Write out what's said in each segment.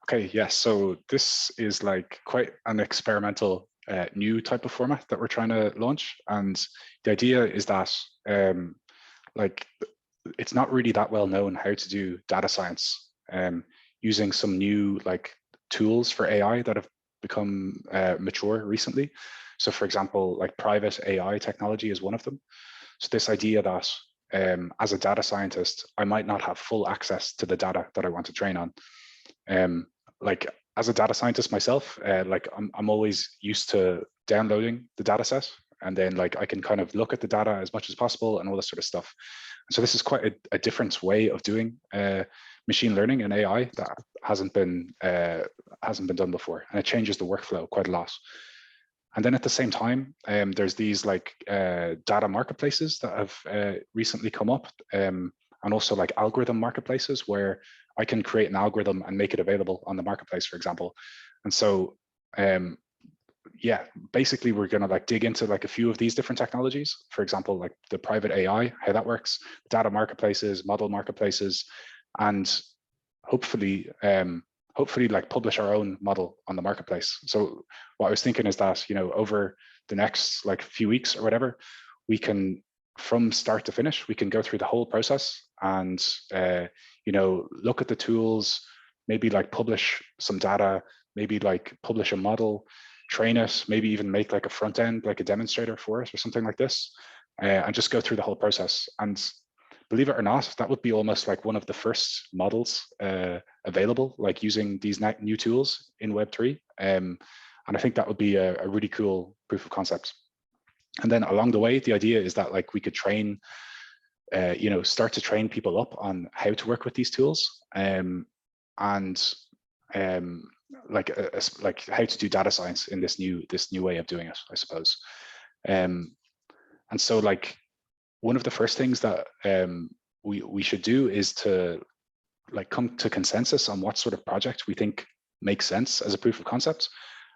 Okay, yes. So this is like quite an experimental new type of format that we're trying to launch. And the idea is that like it's not really that well known how to do data science using some new like tools for AI that have become mature recently. So for example, like private AI technology is one of them. So this idea that as a data scientist, I might not have full access to the data that I want to train on. Like as a data scientist myself, like I'm always used to downloading the data set, and then like I can kind of look at the data as much as possible and all this sort of stuff. And so this is quite a different way of doing machine learning and AI that hasn't been done before, and it changes the workflow quite a lot. And then at the same time, there's these like data marketplaces that have recently come up, and also like algorithm marketplaces where I can create an algorithm and make it available on the marketplace, for example. And so, yeah, basically we're gonna like dig into like a few of these different technologies. For example, like the private AI, how that works, data marketplaces, model marketplaces, and hopefully like publish our own model on the marketplace. So what I was thinking is that, you know, over the next like few weeks or whatever, we can, from start to finish, we can go through the whole process and, you know, look at the tools, maybe like publish some data, maybe like publish a model, train it, maybe even make like a front end, like a demonstrator for it or something like this, and just go through the whole process. And believe it or not, that would be almost like one of the first models available, like using these new tools in Web3. And I think that would be a really cool proof of concept. And then along the way, the idea is that like we could train, you know, start to train people up on how to work with these tools, and like how to do data science in this new way of doing it, I suppose. And so like one of the first things that we should do is to like come to consensus on what sort of project we think makes sense as a proof of concept.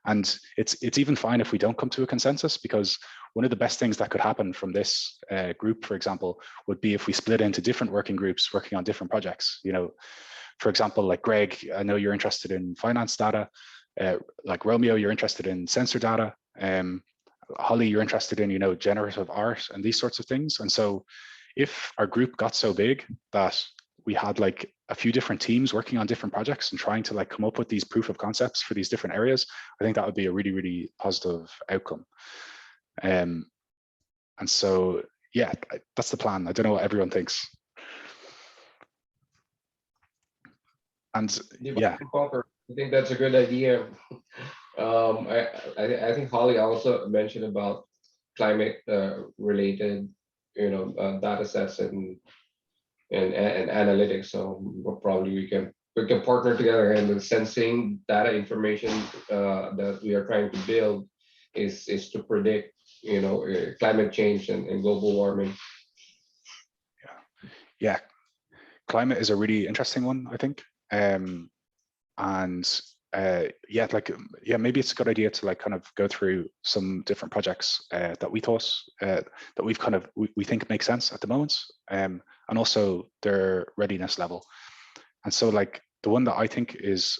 And it's even fine if we don't come to a consensus, because one of the best things that could happen from this group, for example, would be if we split into different working groups working on different projects. You know, for example, like Greg, I know you're interested in finance data. Like Romeo, you're interested in sensor data. Holly, you're interested in, you know, generative art and these sorts of things. And so if our group got so big that we had like a few different teams working on different projects and trying to like come up with these proof of concepts for these different areas, I think that would be a really, really positive outcome. And so, yeah, that's the plan. I don't know what everyone thinks. And yeah, I think that's a good idea. I think Holly also mentioned about climate related, you know, data sets and analytics. So probably we can partner together, and the sensing data information that we are trying to build is to predict, you know, climate change and global warming. Yeah, climate is a really interesting one, I think. And yeah, like, yeah, maybe it's a good idea to like kind of go through some different projects that we thought that we've kind of, we think make sense at the moment, and also their readiness level. And so like the one that I think is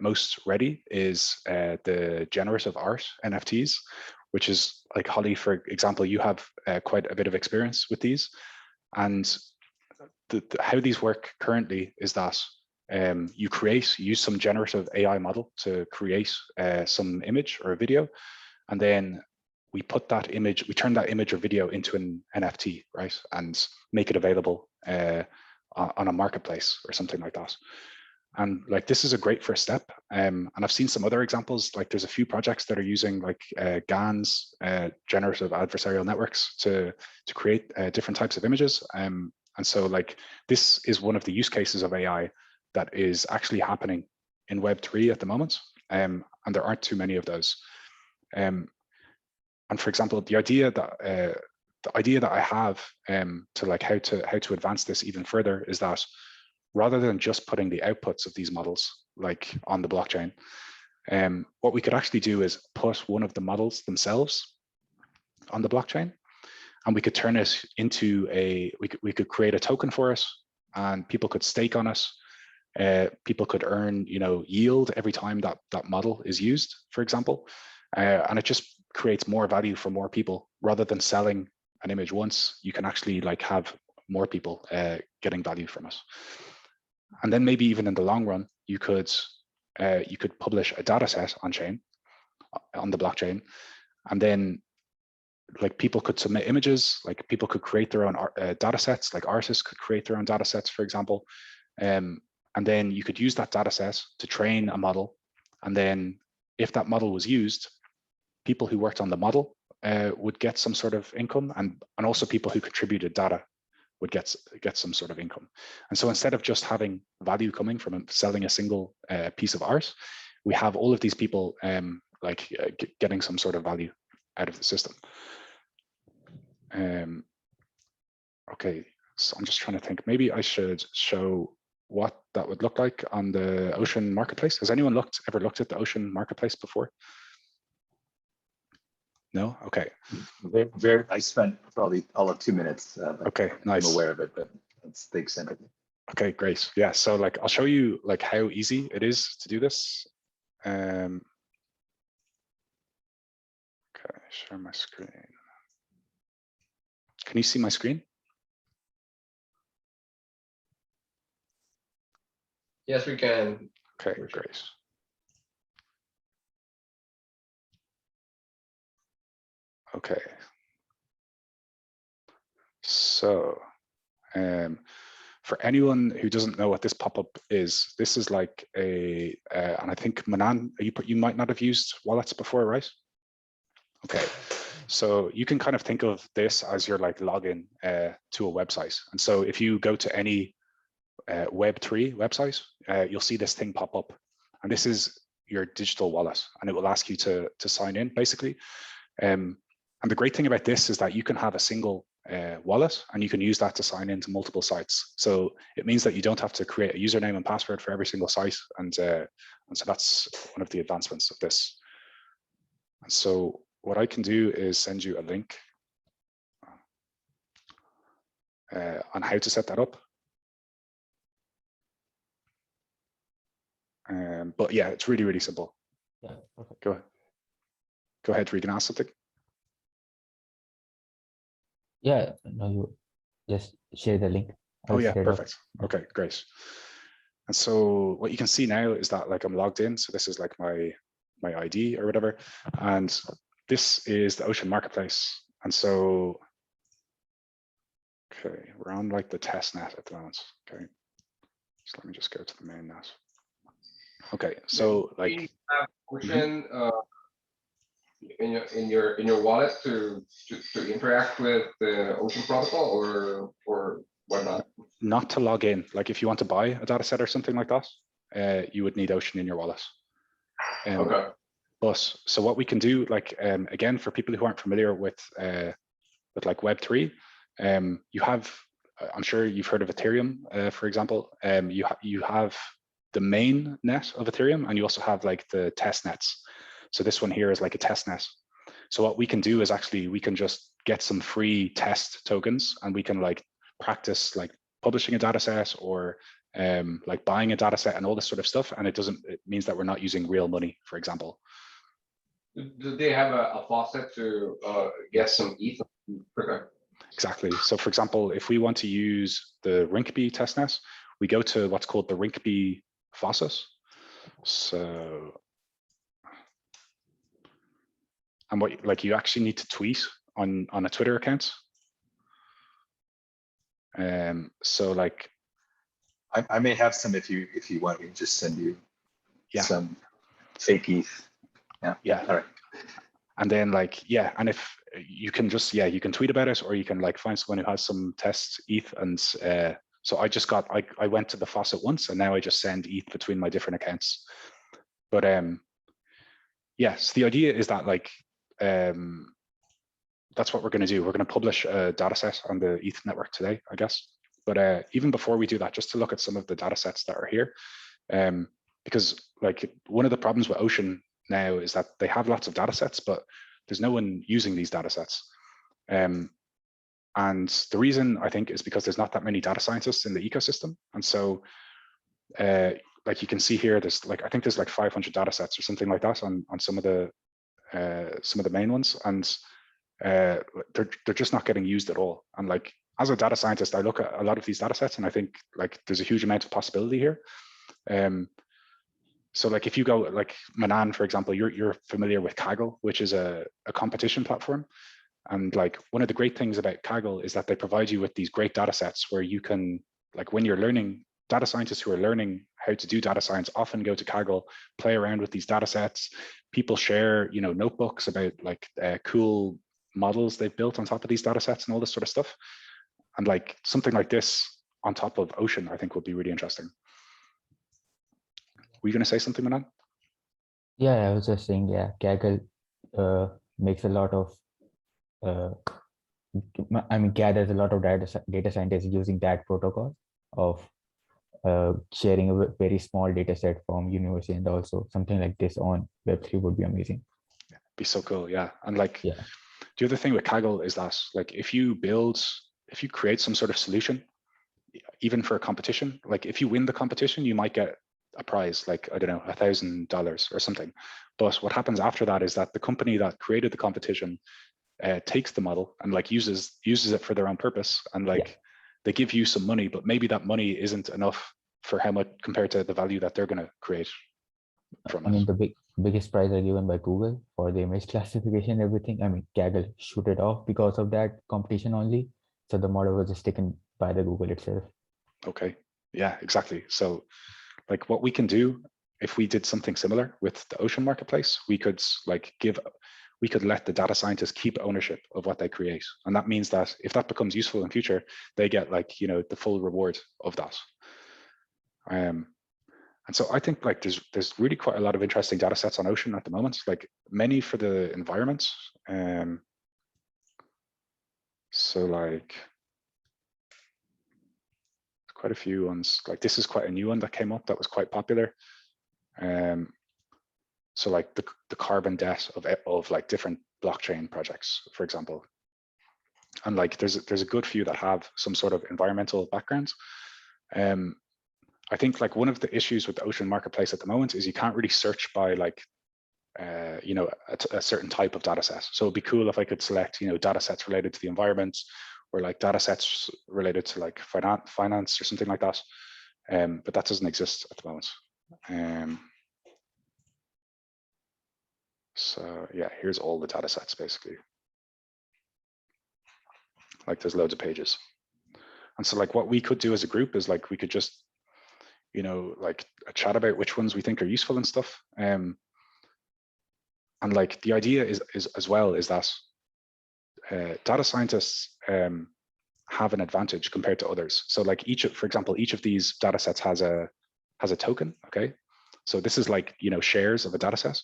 most ready is the generative art NFTs, which is like, Holly, for example, you have quite a bit of experience with these. And how these work currently is that you use some generative AI model to create some image or a video, and then we put that image, we turn that image or video into an NFT, right? And make it available on a marketplace or something like that. And like, this is a great first step. And I've seen some other examples, like there's a few projects that are using like GANs, generative adversarial networks to create different types of images. And so like, this is one of the use cases of AI that is actually happening in Web3 at the moment. And there aren't too many of those. And for example, the idea that I have to like how to advance this even further is that rather than just putting the outputs of these models like on the blockchain, what we could actually do is put one of the models themselves on the blockchain, and we could turn it into we could create a token for it, and people could stake on it. People could earn, yield every time that model is used, for example, and it just creates more value for more people. Rather than selling an image once, you can actually like have more people getting value from us. And then maybe even in the long run, you could publish a data set on chain, on the blockchain, and then like people could submit images, like people could create their own data sets, like artists could create their own data sets, for example. And then you could use that data set to train a model. And then if that model was used, people who worked on the model would get some sort of income, and also people who contributed data would get some sort of income. And so instead of just having value coming from selling a single piece of art, we have all of these people getting some sort of value out of the system. Okay, so I'm just trying to think, maybe I should show what that would look like on the Ocean Marketplace. Has anyone ever looked at the Ocean Marketplace before? No? Okay. I spent probably all of 2 minutes. Okay, nice. I'm aware of it, but it's the extent of it. Okay, great. Yeah, so like I'll show you like how easy it is to do this. Okay, share my screen. Can you see my screen? Yes, we can. Okay, great. Okay. So for anyone who doesn't know what this pop-up is, this is like and I think Manan, you might not have used wallets before, right? Okay, so you can kind of think of this as your like login to a website. And so if you go to any Web3 website, you'll see this thing pop up, and this is your digital wallet, and it will ask you to sign in basically. And the great thing about this is that you can have a single wallet, and you can use that to sign into multiple sites. So it means that you don't have to create a username and password for every single site, and so that's one of the advancements of this. And so what I can do is send you a link on how to set that up. But yeah, it's really, really simple. Yeah, okay. Go ahead, Regan, ask something. Yeah, no, you just share the link. Oh yeah, perfect. Okay, great. And so what you can see now is that like I'm logged in. So this is like my ID or whatever. And this is the Ocean Marketplace. And so, okay, we're on like the test net at the moment. Okay, so let me just go to the main net. Okay, so like you have Ocean in your wallet to interact with the Ocean protocol, or whatnot? Not to log in. Like if you want to buy a data set or something like that, you would need Ocean in your wallet. Okay. But so what we can do, like again, for people who aren't familiar with like Web3, you have, I'm sure you've heard of Ethereum, for example. You have the main net of Ethereum, and you also have like the test nets. So this one here is like a test net. So what we can do is actually we can just get some free test tokens, and we can like practice like publishing a data set or like buying a data set and all this sort of stuff. And it means that we're not using real money, for example. Do they have a faucet to get some ETH? Exactly. So for example, if we want to use the Rinkeby testnet, we go to what's called the Rinkeby Faucet. So, and what like you actually need to tweet on a Twitter account. So like, I may have some if you want me to just send you some fake ETH. Yeah. All right. And then like, yeah, and if you can just, you can tweet about it, or you can like find someone who has some test ETH. And so I went to the faucet once, and now I just send ETH between my different accounts. But yes, the idea is that like, that's what we're going to do. We're going to publish a data set on the ETH network today, I guess. But even before we do that, just to look at some of the data sets that are here, because like one of the problems with Ocean now is that they have lots of data sets, but there's no one using these data sets. And the reason I think is because there's not that many data scientists in the ecosystem. And so like you can see here, there's like, I think there's like 500 data sets or something like that on some of the main ones, and they're just not getting used at all. And like, as a data scientist, I look at a lot of these data sets and I think like there's a huge amount of possibility here. So like if you go like Manan, for example, you're familiar with Kaggle, which is a competition platform. And like one of the great things about Kaggle is that they provide you with these great data sets where you can, like when you're learning, data scientists who are learning how to do data science often go to Kaggle, play around with these data sets. People share, you know, notebooks about like cool models they've built on top of these data sets and all this sort of stuff. And like something like this on top of Ocean, I think would be really interesting. Were you going to say something, Manan? Yeah, I was just saying, yeah, Kaggle makes a lot of, I mean, gathers a lot of data scientists using that protocol of sharing a very small data set from university, and also something like this on Web3 would be amazing. Be so cool, yeah. And like, yeah, the other thing with Kaggle is that like if you create some sort of solution, even for a competition, like if you win the competition, you might get a prize, like, I don't know, $1,000 or something. But what happens after that is that the company that created the competition takes the model and like uses it for their own purpose, and like they give you some money, but maybe that money isn't enough for how much compared to the value that they're going to create from it. I mean, the biggest prize are given by Google for the image classification and everything. I mean, Kaggle shoot it off because of that competition only. So the model was just taken by the Google itself. Okay, yeah, exactly. So like what we can do if we did something similar with the Ocean marketplace, we could let the data scientists keep ownership of what they create. And that means that if that becomes useful in future, they get like, you know, the full reward of that. And so I think like there's really quite a lot of interesting data sets on Ocean at the moment, like many for the environment. So like quite a few ones, like this is quite a new one that came up that was quite popular. So like the carbon debt of like different blockchain projects, for example. And like there's a good few that have some sort of environmental background. I think like one of the issues with the Ocean marketplace at the moment is you can't really search by like you know, a certain type of data set. So it'd be cool if I could select, you know, data sets related to the environment, or like data sets related to like finance or something like that. But that doesn't exist at the moment. So yeah, here's all the data sets basically. Like there's loads of pages. And so like what we could do as a group is like we could just, you know, like chat about which ones we think are useful and stuff. And like the idea is as well is that data scientists have an advantage compared to others. So like for example, each of these data sets has a token. Okay, so this is like, you know, shares of a data set,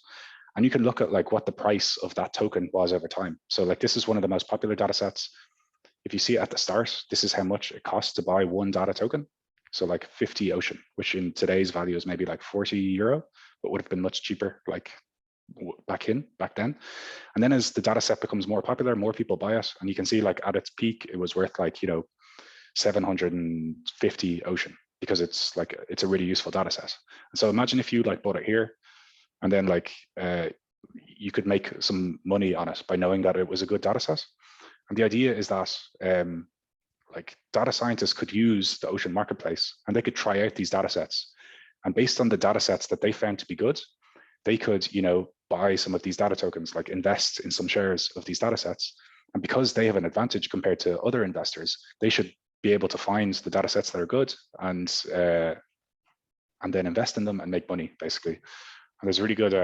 and you can look at like what the price of that token was over time. So like this is one of the most popular data sets. If you see it at the start, this is how much it costs to buy one data token. So like 50 Ocean, which in today's value is maybe like 40 euro, but would have been much cheaper like back then. And then as the data set becomes more popular, more people buy it. And you can see like at its peak, it was worth like, you know, 750 Ocean, because it's like, it's a really useful data set. And so imagine if you like bought it here, and then like you could make some money on it by knowing that it was a good data set. And the idea is that like data scientists could use the Ocean marketplace and they could try out these data sets. And based on the data sets that they found to be good, they could, you know, buy some of these data tokens, like invest in some shares of these data sets. And because they have an advantage compared to other investors, they should be able to find the data sets that are good and then invest in them and make money, basically. And there's a really good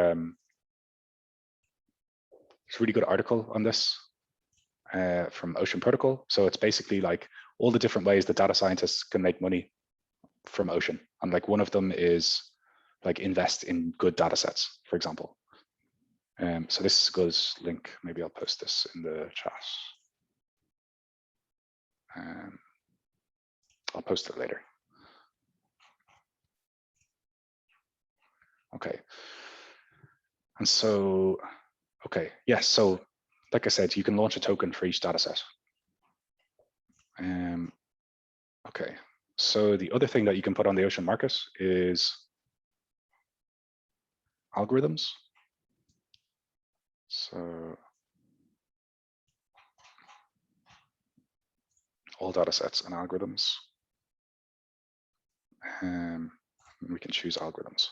article on this from Ocean Protocol. So it's basically like all the different ways that data scientists can make money from Ocean. And like one of them is like invest in good data sets, for example. So this is a good link. Maybe I'll post this in the chat. I'll post it later. Okay. And so, okay, yes. So like I said, you can launch a token for each data set. Okay, So the other thing that you can put on the ocean market is algorithms. So all data sets and algorithms. We can choose algorithms.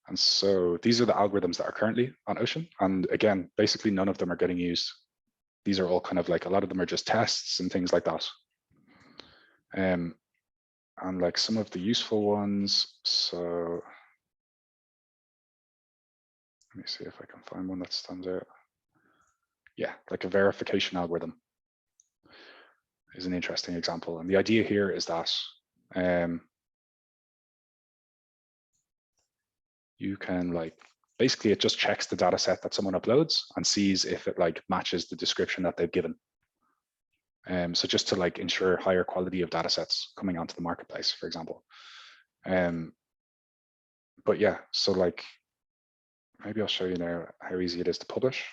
And so these are the algorithms that are currently on Ocean. And again, basically none of them are getting used. These are all kind of like, a lot of them are just tests and things like that. And like some of the useful ones. So let me see if I can find one that stands out. Yeah, like a verification algorithm is an interesting example. And the idea here is that you can like, basically it just checks the data set that someone uploads and sees if it like matches the description that they've given. So just to like ensure higher quality of data sets coming onto the marketplace, for example. But yeah, so like, maybe I'll show you now how easy it is to publish.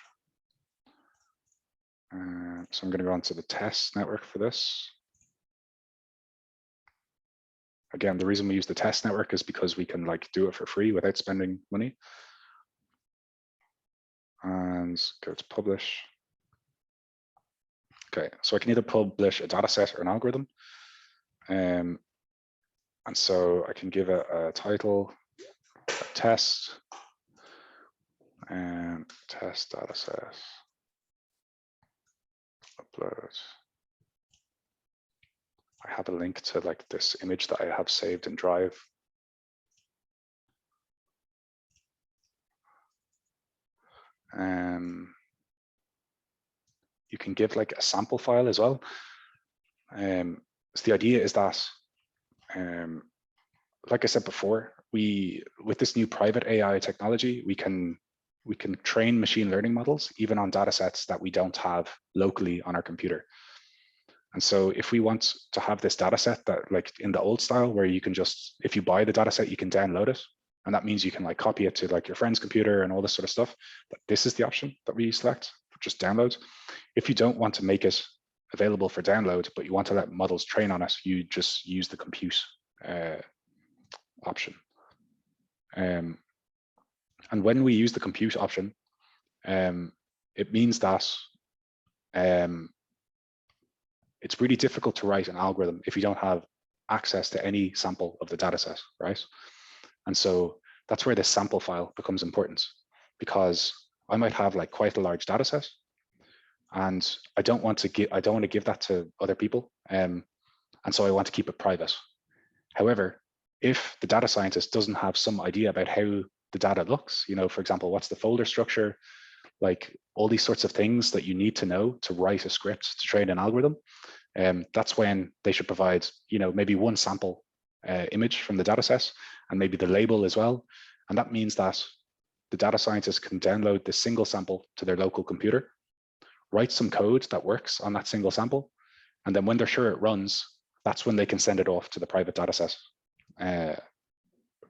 So I'm going to go onto the test network for this. Again, the reason we use the test network is because we can like do it for free without spending money. And go to publish. Okay, so I can either publish a data set or an algorithm. And so I can give it a title, a test, and test data set, upload. I have a link to like this image that I have saved in Drive. You can give like a sample file as well. So the idea is that, like I said before, with this new private AI technology, we can train machine learning models even on data sets that we don't have locally on our computer. And so if we want to have this data set that like in the old style where you can just, if you buy the data set, you can download it. And that means you can like copy it to like your friend's computer and all this sort of stuff. But this is the option that we select, just download. If you don't want to make it available for download, but you want to let models train on it, you just use the compute option. And when we use the compute option, it means that it's really difficult to write an algorithm if you don't have access to any sample of the data set, right? And so that's where this sample file becomes important, because I might have like quite a large data set, and I don't want to give that to other people, and so I want to keep it private. However, if the data scientist doesn't have some idea about how the data looks, you know, for example, what's the folder structure, like all these sorts of things that you need to know to write a script to train an algorithm, that's when they should provide, you know, maybe one sample image from the data set and maybe the label as well. And that means that the data scientist can download this single sample to their local computer, write some code that works on that single sample, and then when they're sure it runs, that's when they can send it off to the private data set,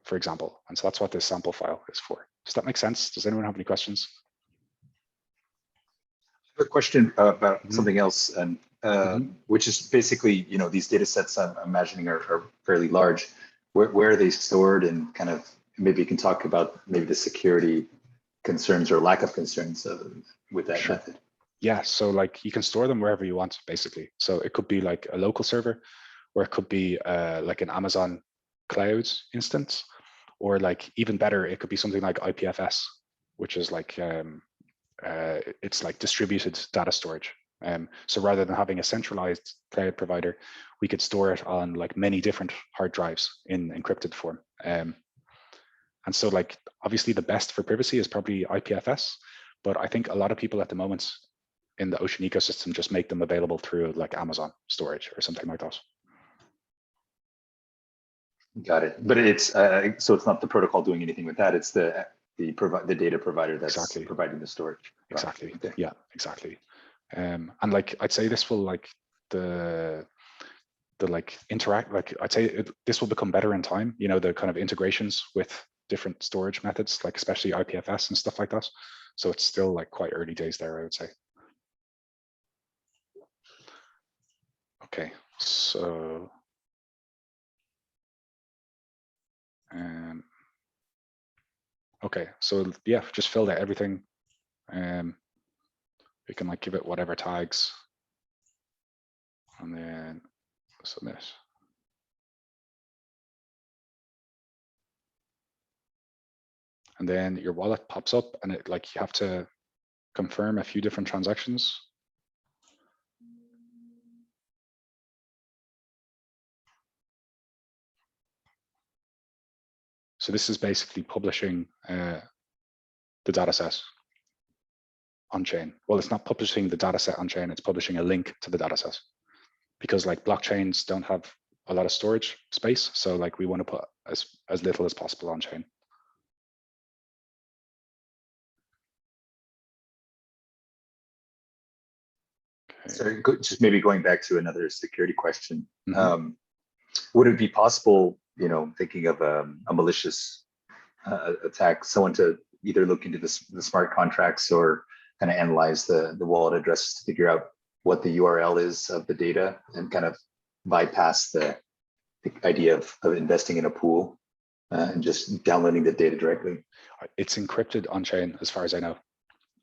for example. And so that's what this sample file is for. Does that make sense? Does anyone have any questions? I have a question about something else, and which is basically, you know, these data sets I'm imagining are fairly large. Where are they stored, and kind of maybe you can talk about maybe the security concerns or lack of concerns with that method. Yeah, so like you can store them wherever you want, basically. So it could be like a local server, or it could be like an Amazon cloud instance, or like even better, it could be something like IPFS, which is like it's like distributed data storage. So rather than having a centralized cloud provider, we could store it on like many different hard drives in encrypted form. And so like obviously the best for privacy is probably IPFS, but I think a lot of people at the moment in the Ocean ecosystem just make them available through like Amazon storage or something like that. Got it. But it's so it's not the protocol doing anything with that. It's the data provider that's providing the storage. Exactly. Okay. Yeah, exactly. And like I'd say this will like the like interact, like I'd say this will become better in time, you know, the kind of integrations with different storage methods, like especially IPFS and stuff like that. So it's still like quite early days there, I would say. Okay, So okay, so yeah, just filled out everything. We can like give it whatever tags, and then submit. And then your wallet pops up, and it like you have to confirm a few different transactions. So this is basically publishing the data set on chain. Well, it's not publishing the data set on chain, it's publishing a link to the data set, because like blockchains don't have a lot of storage space. So like we want to put as little as possible on chain. So just maybe going back to another security question. Would it be possible, you know, thinking of a malicious attack, someone to either look into the smart contracts or kind of analyze the wallet address to figure out what the URL is of the data and kind of bypass the idea of investing in a pool and just downloading the data directly? It's encrypted on chain, as far as I know.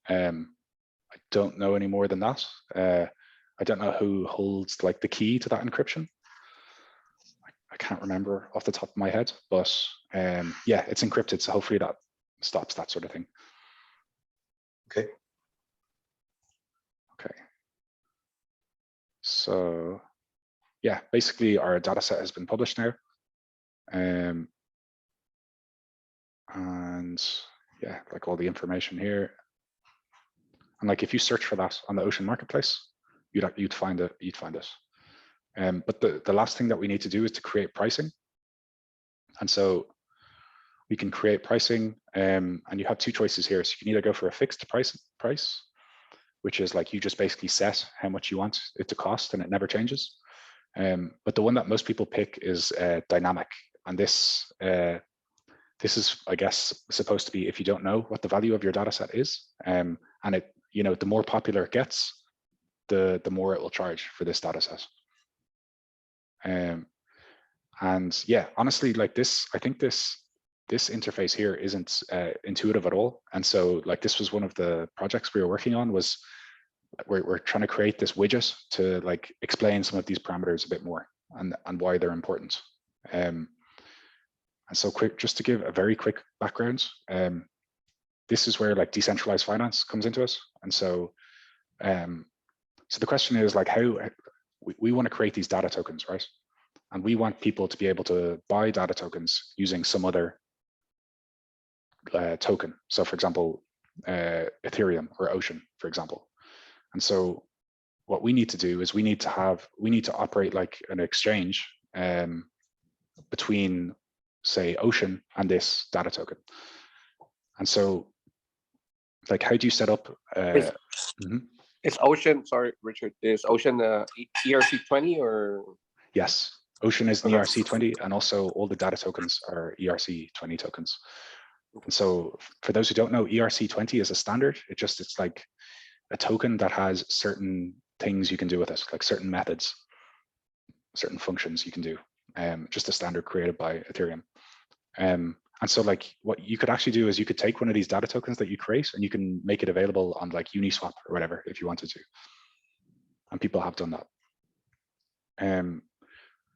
I don't know any more than that. I don't know who holds like the key to that encryption. I can't remember off the top of my head, but yeah, it's encrypted. So hopefully that stops that sort of thing. Okay. Okay. So yeah, basically our data set has been published now. And yeah, like all the information here. And like if you search for that on the Ocean Marketplace, you'd find it. But the last thing that we need to do is to create pricing. And so we can create pricing, and you have two choices here. So you can either go for a fixed price, which is like you just basically set how much you want it to cost and it never changes. But the one that most people pick is dynamic. And this is, I guess, supposed to be if you don't know what the value of your data set is. And it, you know, the more popular it gets, the more it will charge for this data set. And yeah, honestly, like this, I think this interface here isn't intuitive at all. And so like this was one of the projects we were working on, was we're trying to create this widget to like explain some of these parameters a bit more and why they're important. And so quick, just to give a very quick background, this is where like decentralized finance comes into it. And so so the question is like how we want to create these data tokens, right? And we want people to be able to buy data tokens using some other token. So for example, Ethereum or Ocean, for example. And so what we need to do is we need to operate like an exchange between, say, Ocean and this data token. And so like, how do you set up? Is Ocean, sorry, Richard, is Ocean ERC20 or? Yes, Ocean is an ERC20, and also all the data tokens are ERC20 tokens. And so for those who don't know, ERC20 is a standard. It's like a token that has certain things you can do with it, like certain methods, certain functions you can do. Just a standard created by Ethereum. And so like what you could actually do is you could take one of these data tokens that you create and you can make it available on like Uniswap or whatever if you wanted to. And people have done that.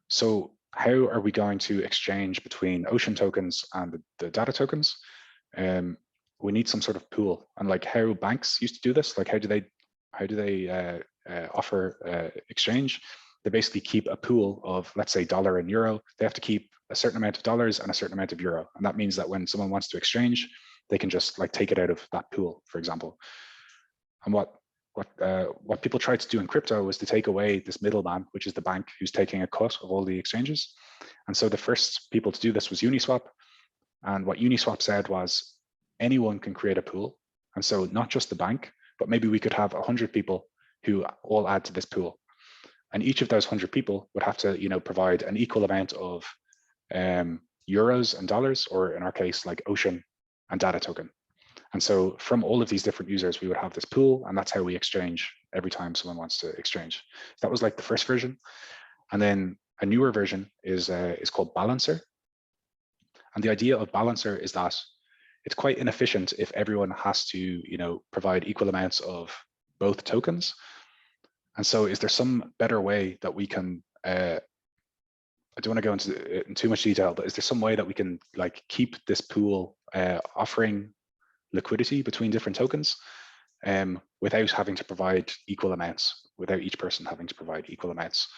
So how are we going to exchange between Ocean tokens and the data tokens? We need some sort of pool, and like how banks used to do this, like how do they offer exchange? They basically keep a pool of, let's say, dollar and euro. They have to keep a certain amount of dollars and a certain amount of euro, and that means that when someone wants to exchange, they can just like take it out of that pool, for example. And what people tried to do in crypto was to take away this middleman, which is the bank who's taking a cut of all the exchanges. And so the first people to do this was Uniswap. And what Uniswap said was anyone can create a pool. And so not just the bank, but maybe we could have 100 people who all add to this pool. And each of those 100 people would have to, you know, provide an equal amount of euros and dollars, or in our case, like Ocean and data token. And so from all of these different users, we would have this pool, and that's how we exchange every time someone wants to exchange. That was like the first version. And then a newer version is called Balancer. And the idea of Balancer is that it's quite inefficient if everyone has to, provide equal amounts of both tokens. And so is there some better way that we can, I don't want to go into in too much detail, but is there some way that we can like keep this pool offering liquidity between different tokens without having to provide equal amounts, without each person having to provide equal amounts?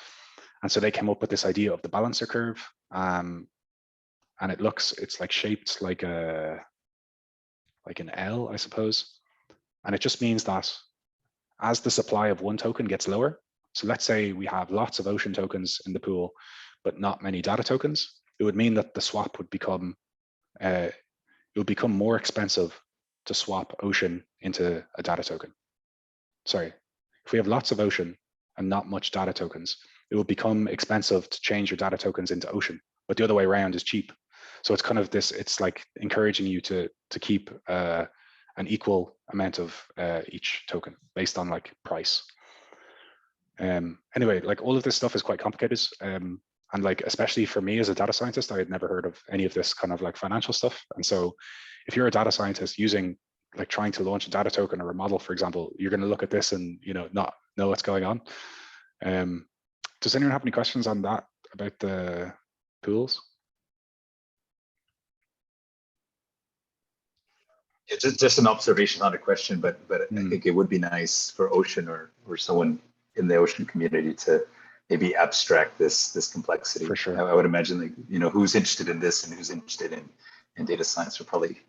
And so they came up with this idea of the balancer curve. And it's like shaped like an L, I suppose. And it just means that as the supply of one token gets lower, so let's say we have lots of ocean tokens in the pool, but not many data tokens, it would mean that the swap would become, it would become more expensive to swap ocean into a data token. Sorry, if we have lots of ocean and not much data tokens, it will become expensive to change your data tokens into ocean, but the other way around is cheap. So it's kind of this, it's like encouraging you to keep an equal amount of each token based on like price. Anyway, like all of this stuff is quite complicated. And like, especially for me as a data scientist, I had never heard of any of this kind of like financial stuff. And so if you're a data scientist trying to launch a data token or a model, for example, you're going to look at this and, not know what's going on. Does anyone have any questions on that about the pools? It's just an observation, not a question, but I think it would be nice for Ocean or someone in the Ocean community to maybe abstract this complexity. For sure. I would imagine that, who's interested in this and who's interested in data science, or probably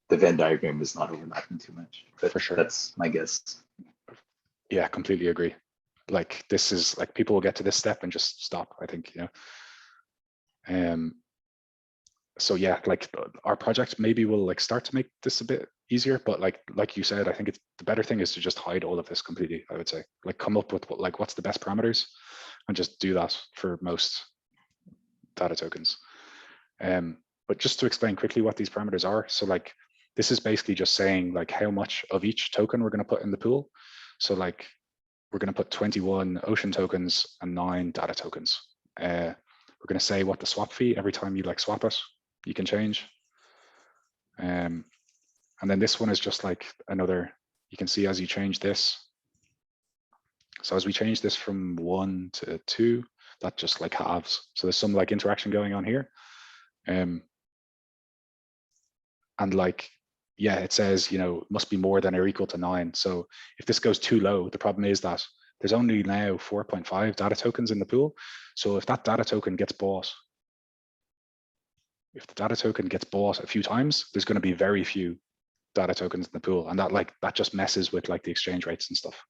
the Venn diagram is not overlapping too much. But for sure, that's my guess. Yeah, completely agree. Like this is like people will get to this step and just stop, I think, so yeah, like our project maybe will like start to make this a bit easier, but like you said, I think it's the better thing is to just hide all of this completely. I would say like come up with what's the best parameters and just do that for most data tokens. But just to explain quickly what these parameters are. So like this is basically just saying like how much of each token we're going to put in the pool. So like we're going to put 21 ocean tokens and 9 data tokens. We're going to say what the swap fee every time you like swap it, you can change. And then this one is just like another, you can see as you change this. So as we change this from 1 to 2, that just like halves. So there's some like interaction going on here. And like, yeah, it says, must be more than or equal to 9. So if this goes too low, the problem is that there's only now 4.5 data tokens in the pool. So if that data token gets bought, if the data token gets bought a few times, there's going to be very few data tokens in the pool. And that just messes with like the exchange rates and stuff.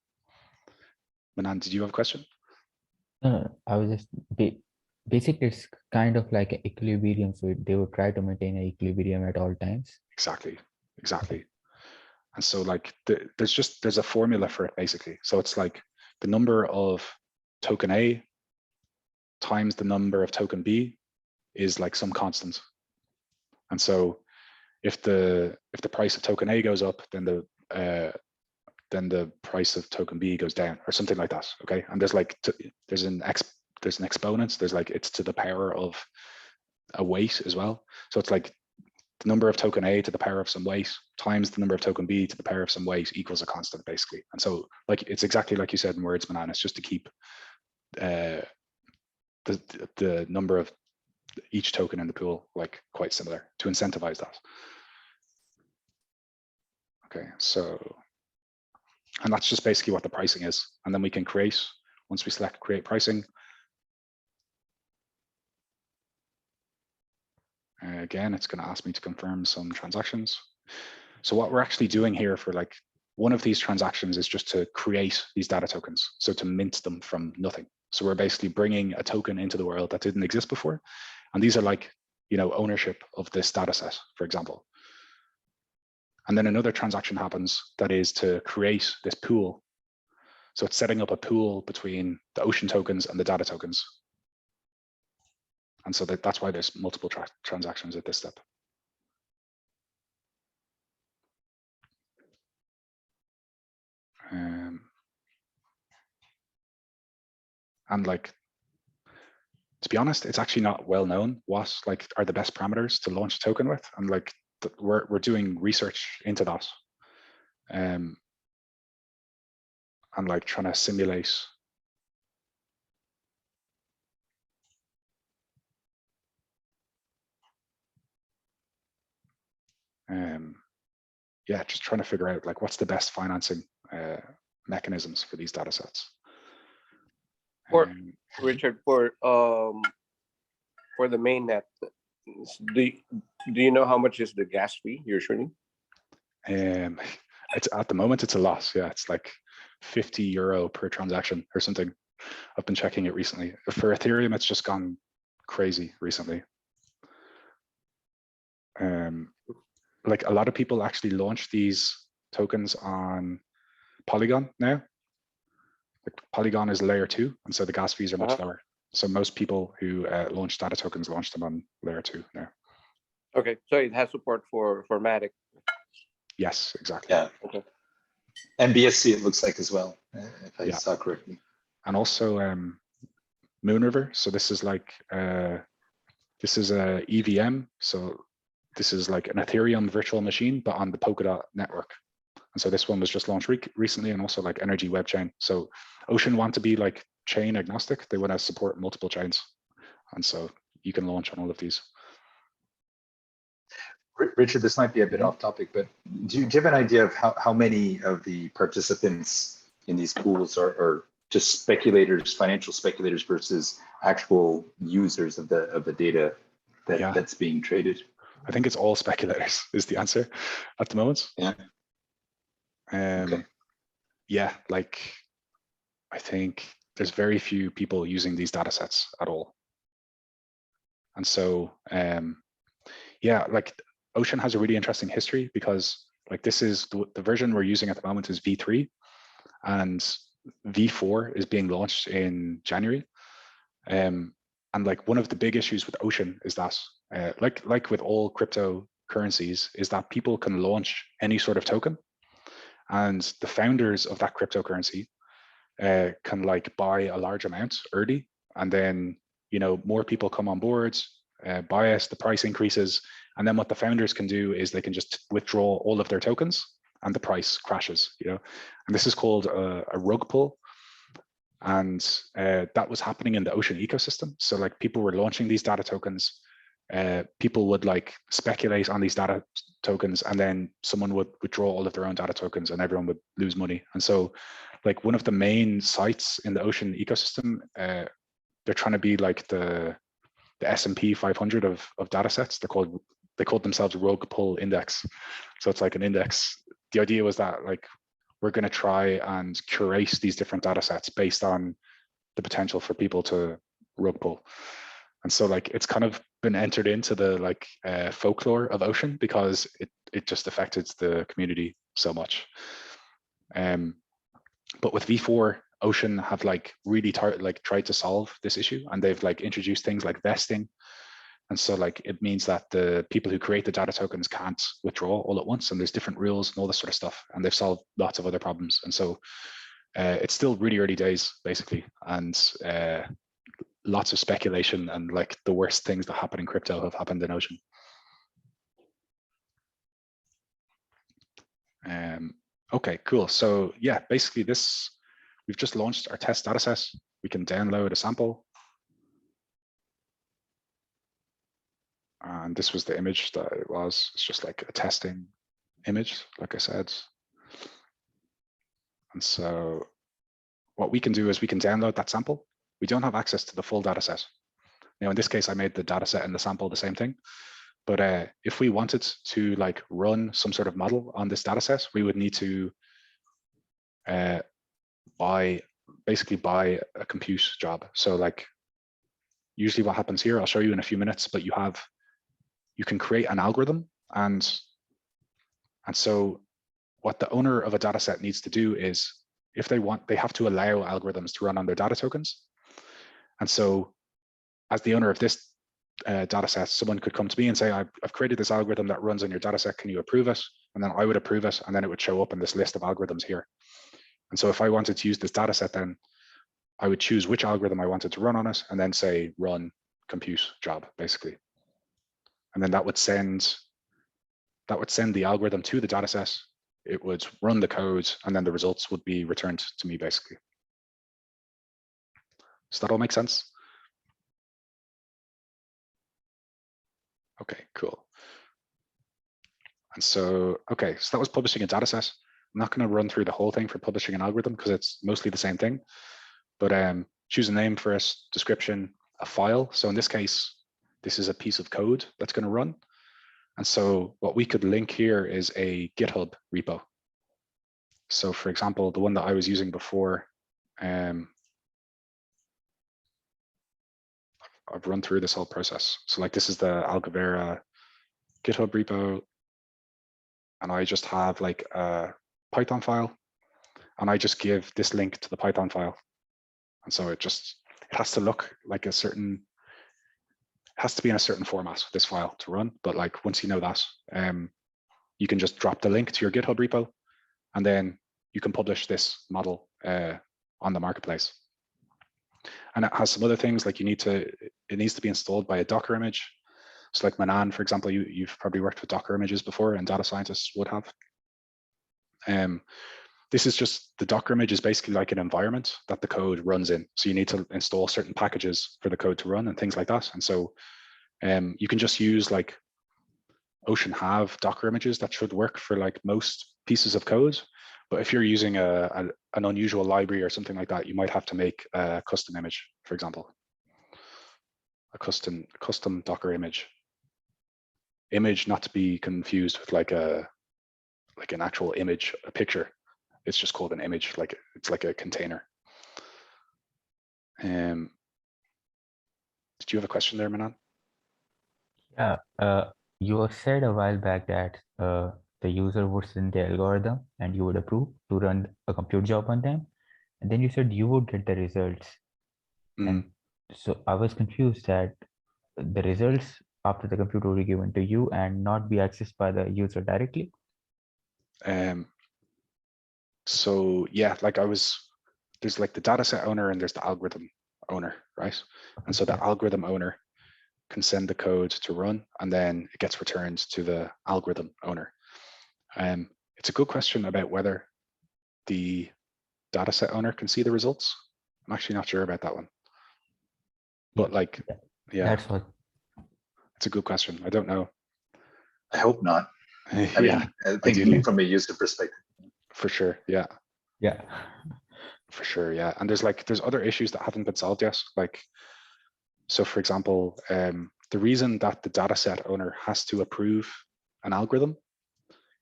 Manan, did you have a question? I was just basically it's kind of like an equilibrium. So they would try to maintain an equilibrium at all times. Exactly. And so like there's a formula for it basically. So it's like the number of token A times the number of token B is like some constant. And so if the price of token A goes up, then the price of token B goes down or something like that. Okay. And there's like there's an exponent. There's like it's to the power of a weight as well. So it's like the number of token A to the power of some weight times the number of token B to the power of some weight equals a constant basically. And so like it's exactly like you said in words, Manan, it's just to keep the number of each token in the pool like quite similar to incentivize that. Okay, so, and that's just basically what the pricing is. And then we can create, once we select create pricing, again, it's going to ask me to confirm some transactions. So what we're actually doing here for like one of these transactions is just to create these data tokens. So to mint them from nothing. So we're basically bringing a token into the world that didn't exist before. And these are like, ownership of this data set, for example. And then another transaction happens that is to create this pool. So it's setting up a pool between the ocean tokens and the data tokens. And so that's why there's multiple transactions at this step. And like, to be honest, it's actually not well known what like are the best parameters to launch a token with, and like we're doing research into that, and like trying to simulate. Yeah, just trying to figure out like what's the best financing mechanisms for these data sets. Richard, for the mainnet, do you know how much is the gas fee usually? It's at the moment it's a loss. Yeah, it's like €50 per transaction or something. I've been checking it recently. For Ethereum, it's just gone crazy recently. Like a lot of people actually launch these tokens on Polygon now. Like Polygon is layer 2, and so the gas fees are much lower. So most people who launch data tokens launch them on layer 2 now. Okay, so it has support for Matic. Yes, exactly. Yeah. Okay. And BSC it looks like as well, if I saw correctly. And also Moonriver. So this is like this is a EVM. So this is like an Ethereum virtual machine, but on the Polkadot network. And so this one was just launched recently, and also like Energy Web Chain. So Ocean want to be like chain agnostic. They want to support multiple chains. And so you can launch on all of these. Richard, this might be a bit off topic, but do you have an idea of how many of the participants in these pools are just speculators, financial speculators, versus actual users of the data that's being traded? I think it's all speculators is the answer at the moment. Yeah. Okay. Yeah, like I think there's very few people using these data sets at all. And so yeah, like Ocean has a really interesting history, because like this is the version we're using at the moment is V3, and V4 is being launched in January. And like one of the big issues with Ocean is that like with all cryptocurrencies is that people can launch any sort of token, and the founders of that cryptocurrency can like buy a large amount early, and then more people come on board, buy it, the price increases, and then what the founders can do is they can just withdraw all of their tokens and the price crashes. And this is called a rug pull. And that was happening in the Ocean ecosystem. So like people were launching these data tokens, people would like speculate on these data tokens, and then someone would withdraw all of their own data tokens and everyone would lose money. And so like one of the main sites in the Ocean ecosystem, they're trying to be like the S&P 500 of data sets. They called themselves Rug Pull Index. So it's like an index. The idea was that like we're going to try and curate these different data sets based on the potential for people to rug pull. And so like it's kind of been entered into the like folklore of Ocean, because it just affected the community so much. But with V4, Ocean have like really tried to solve this issue, and they've like introduced things like vesting. And so like it means that the people who create the data tokens can't withdraw all at once, and there's different rules and all this sort of stuff, and they've solved lots of other problems. And so it's still really early days basically, and lots of speculation, and like the worst things that happen in crypto have happened in Ocean. Okay, cool. So yeah, basically we've just launched our test data set. We can download a sample. And this was the image that it was. It's just like a testing image, like I said. And so what we can do is we can download that sample. We don't have access to the full data set. Now, in this case, I made the data set and the sample the same thing. But if we wanted to like run some sort of model on this data set, we would need to basically buy a compute job. So like usually what happens here, I'll show you in a few minutes, but you can create an algorithm, and so what the owner of a data set needs to do is, if they have to allow algorithms to run on their data tokens. And so as the owner of this data set, someone could come to me and say, I've created this algorithm that runs on your data set, can you approve it? And then I would approve it, and then it would show up in this list of algorithms here. And so if I wanted to use this data set, then I would choose which algorithm I wanted to run on it, and then say run compute job, basically. And then that would send the algorithm to the dataset. It would run the code, and then the results would be returned to me, basically. Does that all make sense? Okay, cool. And so, okay, so that was publishing a dataset. I'm not going to run through the whole thing for publishing an algorithm because it's mostly the same thing. But choose a name for it, description, a file. So in this case, this is a piece of code that's going to run. And so what we could link here is a GitHub repo. So for example, the one that I was using before, I've run through this whole process. So like this is the Algovera GitHub repo. And I just have like a Python file. And I just give this link to the Python file. And so it has to look like a certain, it has to be in a certain format, this file to run. But like once you know that, you can just drop the link to your GitHub repo, and then you can publish this model on the marketplace. And it has some other things like it needs to be installed by a Docker image. So like Manan, for example, you've probably worked with Docker images before, and data scientists would have. This is just, the Docker image is basically like an environment that the code runs in. So you need to install certain packages for the code to run and things like that. And so you can just use like Ocean have Docker images that should work for like most pieces of code. But if you're using an unusual library or something like that, you might have to make a custom image, for example, a custom Docker image. Image not to be confused with like an actual image, a picture. It's just called an image, like it's like a container. Did you have a question there, Manan? Yeah, you said a while back that the user would send the algorithm and you would approve to run a compute job on them. And then you said you would get the results. And so I was confused that the results after the compute would be given to you and not be accessed by the user directly. So yeah, like there's like the dataset owner and there's the algorithm owner, right? And so the algorithm owner can send the code to run, and then it gets returned to the algorithm owner. It's a good question about whether the dataset owner can see the results. I'm actually not sure about that one. But like, yeah, that's what. It's a good question. I don't know. I hope not. I mean, thinking from a user perspective. For sure, yeah. Yeah. For sure, yeah. And there's other issues that haven't been solved yet. Like, so for example, the reason that the dataset owner has to approve an algorithm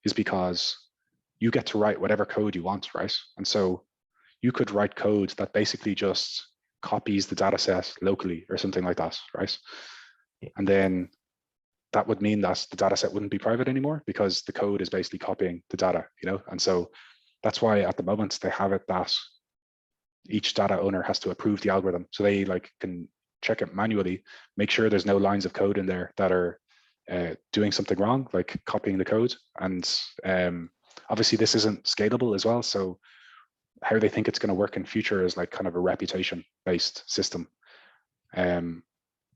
is because you get to write whatever code you want, right? And so you could write code that basically just copies the dataset locally or something like that, right? And then that would mean that the dataset wouldn't be private anymore because the code is basically copying the data, you know? And so that's why at the moment they have it that each data owner has to approve the algorithm. So they like can check it manually, make sure there's no lines of code in there that are doing something wrong, like copying the code. And obviously this isn't scalable as well. So how they think it's going to work in future is like kind of a reputation-based system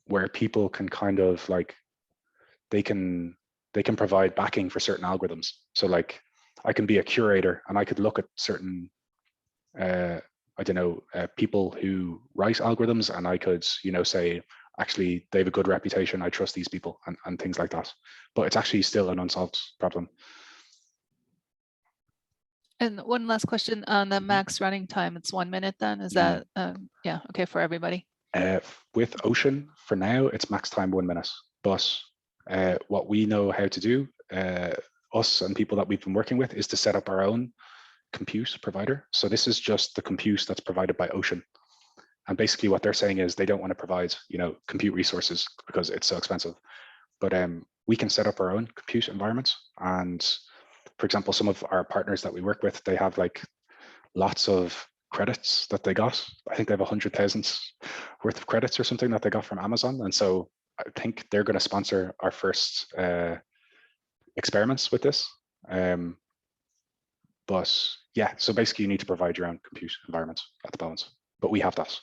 where people can kind of like, they can provide backing for certain algorithms. So like I can be a curator and I could look at certain, I don't know, people who write algorithms, and I could, you know, say, actually, they have a good reputation, I trust these people, and things like that. But it's actually still an unsolved problem. And one last question on the max running time. It's 1 minute then? Is that, yeah, okay for everybody? With Ocean, for now, it's max time 1 minute. But what we know how to do, us and people that we've been working with, is to set up our own compute provider. So this is just the compute that's provided by Ocean. And basically what they're saying is they don't want to provide, you know, compute resources because it's so expensive. But we can set up our own compute environment. And for example, some of our partners that we work with, they have like lots of credits that they got. I think they have 100,000 worth of credits or something that they got from Amazon. And so I think they're going to sponsor our first experiments with this. But yeah, so basically you need to provide your own compute environment at the moment. but we have that.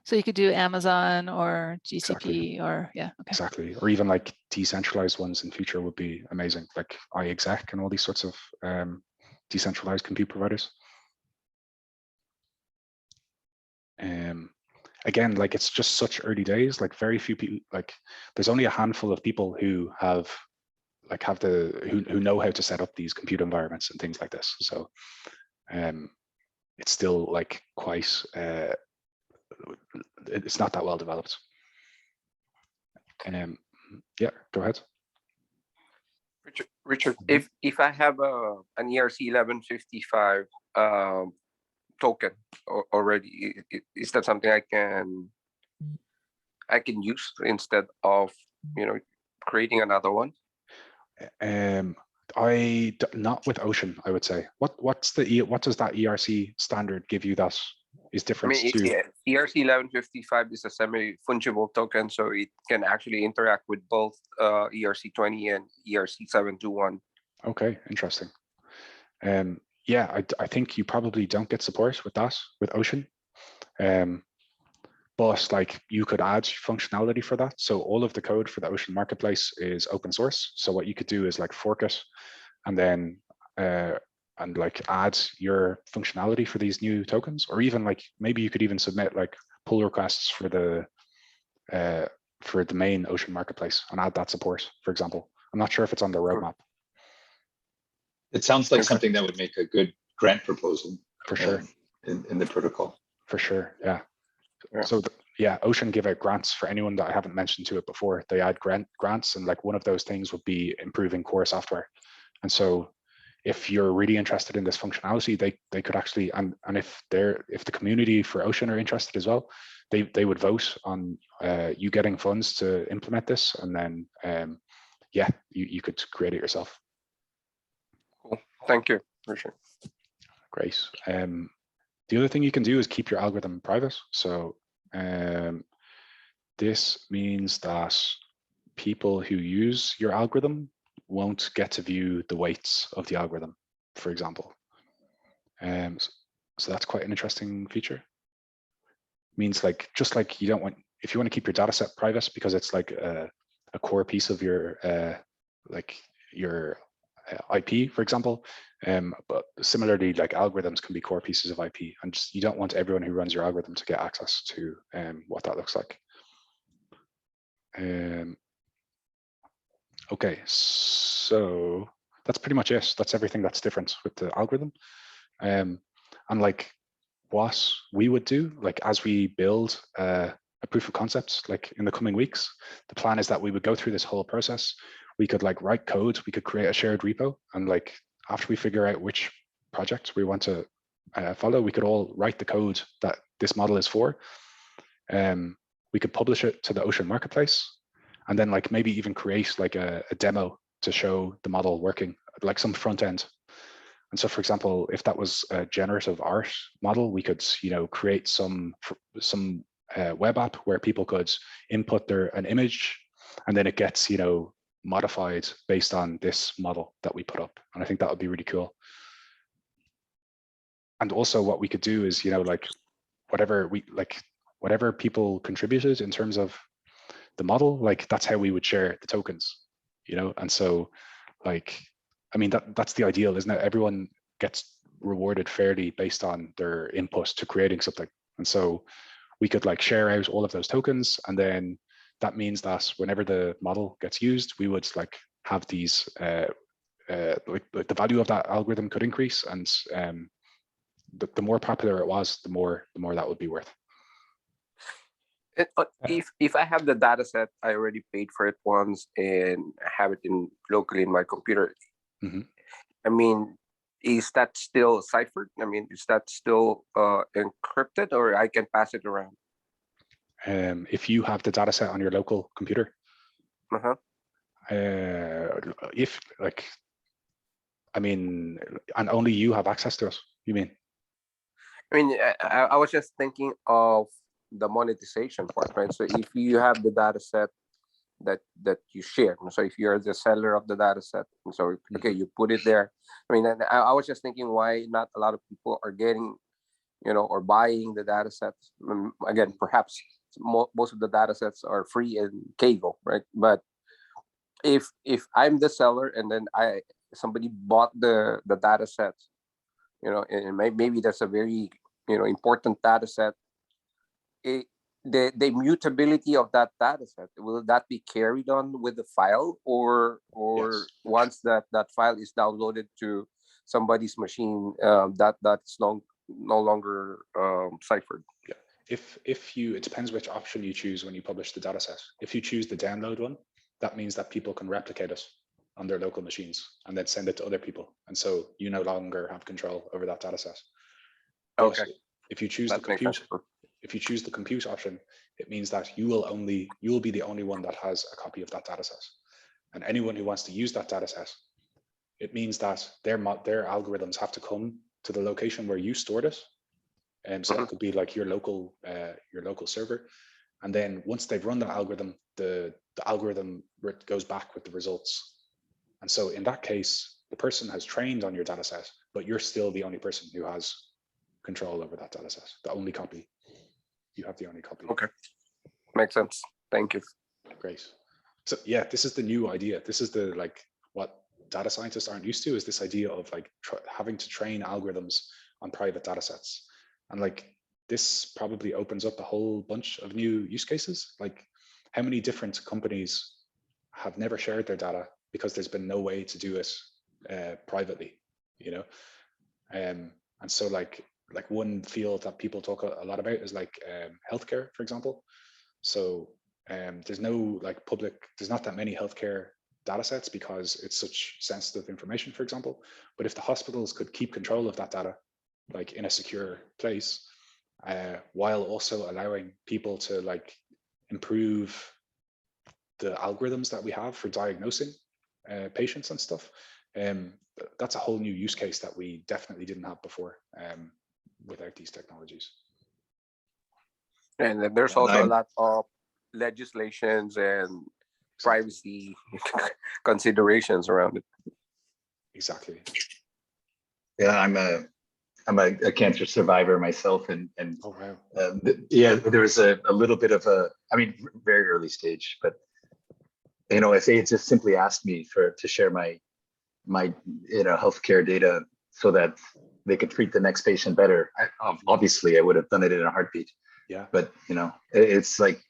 So you could do Amazon or GCP Exactly. or yeah, okay. Exactly. Or even like decentralized ones in future would be amazing, like iExec and all these sorts of decentralized compute providers. Again, like it's just such early days, like very few people, like there's only a handful of people who have who know how to set up these compute environments and things like this. So it's still like quite, it's not that well developed. Yeah, go ahead. Richard, if I have an ERC 1155 token already, is that something I can use instead of creating another one? Not with Ocean, I would say. What does that ERC standard give you that is different to? ERC 1155 is a semi-fungible token, so it can actually interact with both ERC 20 and ERC 721. Okay, interesting. Yeah, I think you probably don't get support with that with Ocean. But like you could add functionality for that. So all of the code for the Ocean Marketplace is open source. So what you could do is like fork it and then and like add your functionality for these new tokens, or even like maybe you could even submit like pull requests for the main Ocean Marketplace and add that support, for example. I'm not sure if it's on the roadmap. It sounds like something that would make a good grant proposal for sure in the protocol. For sure, yeah. Yeah. So yeah, Ocean give out grants for anyone that I haven't mentioned to it before. They add grants, and like one of those things would be improving core software. And so if you're really interested in this functionality, they could actually, and if the community for Ocean are interested as well, they would vote on you getting funds to implement this, and then yeah, you could create it yourself. Cool. Thank you, Richard. Great. The other thing you can do is keep your algorithm private. So this means that people who use your algorithm won't get to view the weights of the algorithm, for example. So that's quite an interesting feature. Means like, just like you don't want, if you want to keep your data set private because it's like a core piece of your IP, for example. But similarly, like algorithms can be core pieces of IP, and just you don't want everyone who runs your algorithm to get access to what that looks like. Okay, so that's pretty much it. That's everything that's different with the algorithm. And like what we would do, like as we build a proof of concept, like in the coming weeks, the plan is that we would go through this whole process. We could like write code, we could create a shared repo, and like after we figure out which project we want to follow, we could all write the code that this model is for. We could publish it to the Ocean Marketplace, and then like maybe even create like a demo to show the model working, like some front end. And so, for example, if that was a generative art model, we could, create some web app where people could input an image, and then it gets, modified based on this model that we put up. And I think that would be really cool. And also what we could do is, like whatever people contributed in terms of the model, like that's how we would share the tokens, And so like, I mean, that's the ideal, isn't it? Everyone gets rewarded fairly based on their input to creating something. And so we could like share out all of those tokens, and then that means that whenever the model gets used, we would like have these like the value of that algorithm could increase, and the more popular it was, the more that would be worth. If I have the data set, I already paid for it once and have it locally in my computer. Mm-hmm. I mean, is that still ciphered? I mean, is that still encrypted, or I can pass it around? If you have the data set on your local computer, if like, I mean, and only you have access to it, you mean? I mean, I was just thinking of the monetization part, right? So if you have the data set that you share, so if you're the seller of the data set, and so okay, you put it there. I mean, I was just thinking why not a lot of people are getting or buying the data sets. Again, perhaps most of the data sets are free in Kaggle, right? But if I'm the seller and then somebody bought the data sets, and maybe that's a very important data set, the mutability of that data set, will that be carried on with the file, or Yes. once that file is downloaded to somebody's machine, that's no longer ciphered? Yeah. It depends which option you choose when you publish the data set. If you choose the download one, that means that people can replicate it on their local machines and then send it to other people. And so you no longer have control over that data set. But Okay. if you choose That the makes compute, sense. if you choose the compute option, it means that you will be the only one that has a copy of that data set. And anyone who wants to use that data set, it means that their algorithms have to come to the location where you stored it. And so that could be like your local server. And then once they've run the algorithm, the algorithm goes back with the results. And so in that case, the person has trained on your data set, but you're still the only person who has control over that data set, the only copy. You have the only copy. Okay. Makes sense. Thank you. Great. So yeah, this is the new idea. This is the what data scientists aren't used to, is this idea of having to train algorithms on private data sets. And this probably opens up a whole bunch of new use cases. Like, how many different companies have never shared their data because there's been no way to do it privately, and so like one field that people talk a lot about is healthcare, for example. So there's no there's not that many healthcare data sets because it's such sensitive information, for example. But if the hospitals could keep control of that data, in a secure place, while also allowing people to improve the algorithms that we have for diagnosing patients and stuff, that's a whole new use case that we definitely didn't have before without these technologies. And then there's also a lot of legislations and privacy considerations around it. Exactly. Yeah, I'm a cancer survivor myself, and oh wow. Yeah, there was a little bit of very early stage, but if they had just simply asked me to share my healthcare data so that they could treat the next patient better, obviously I would have done it in a heartbeat. Yeah. But it's like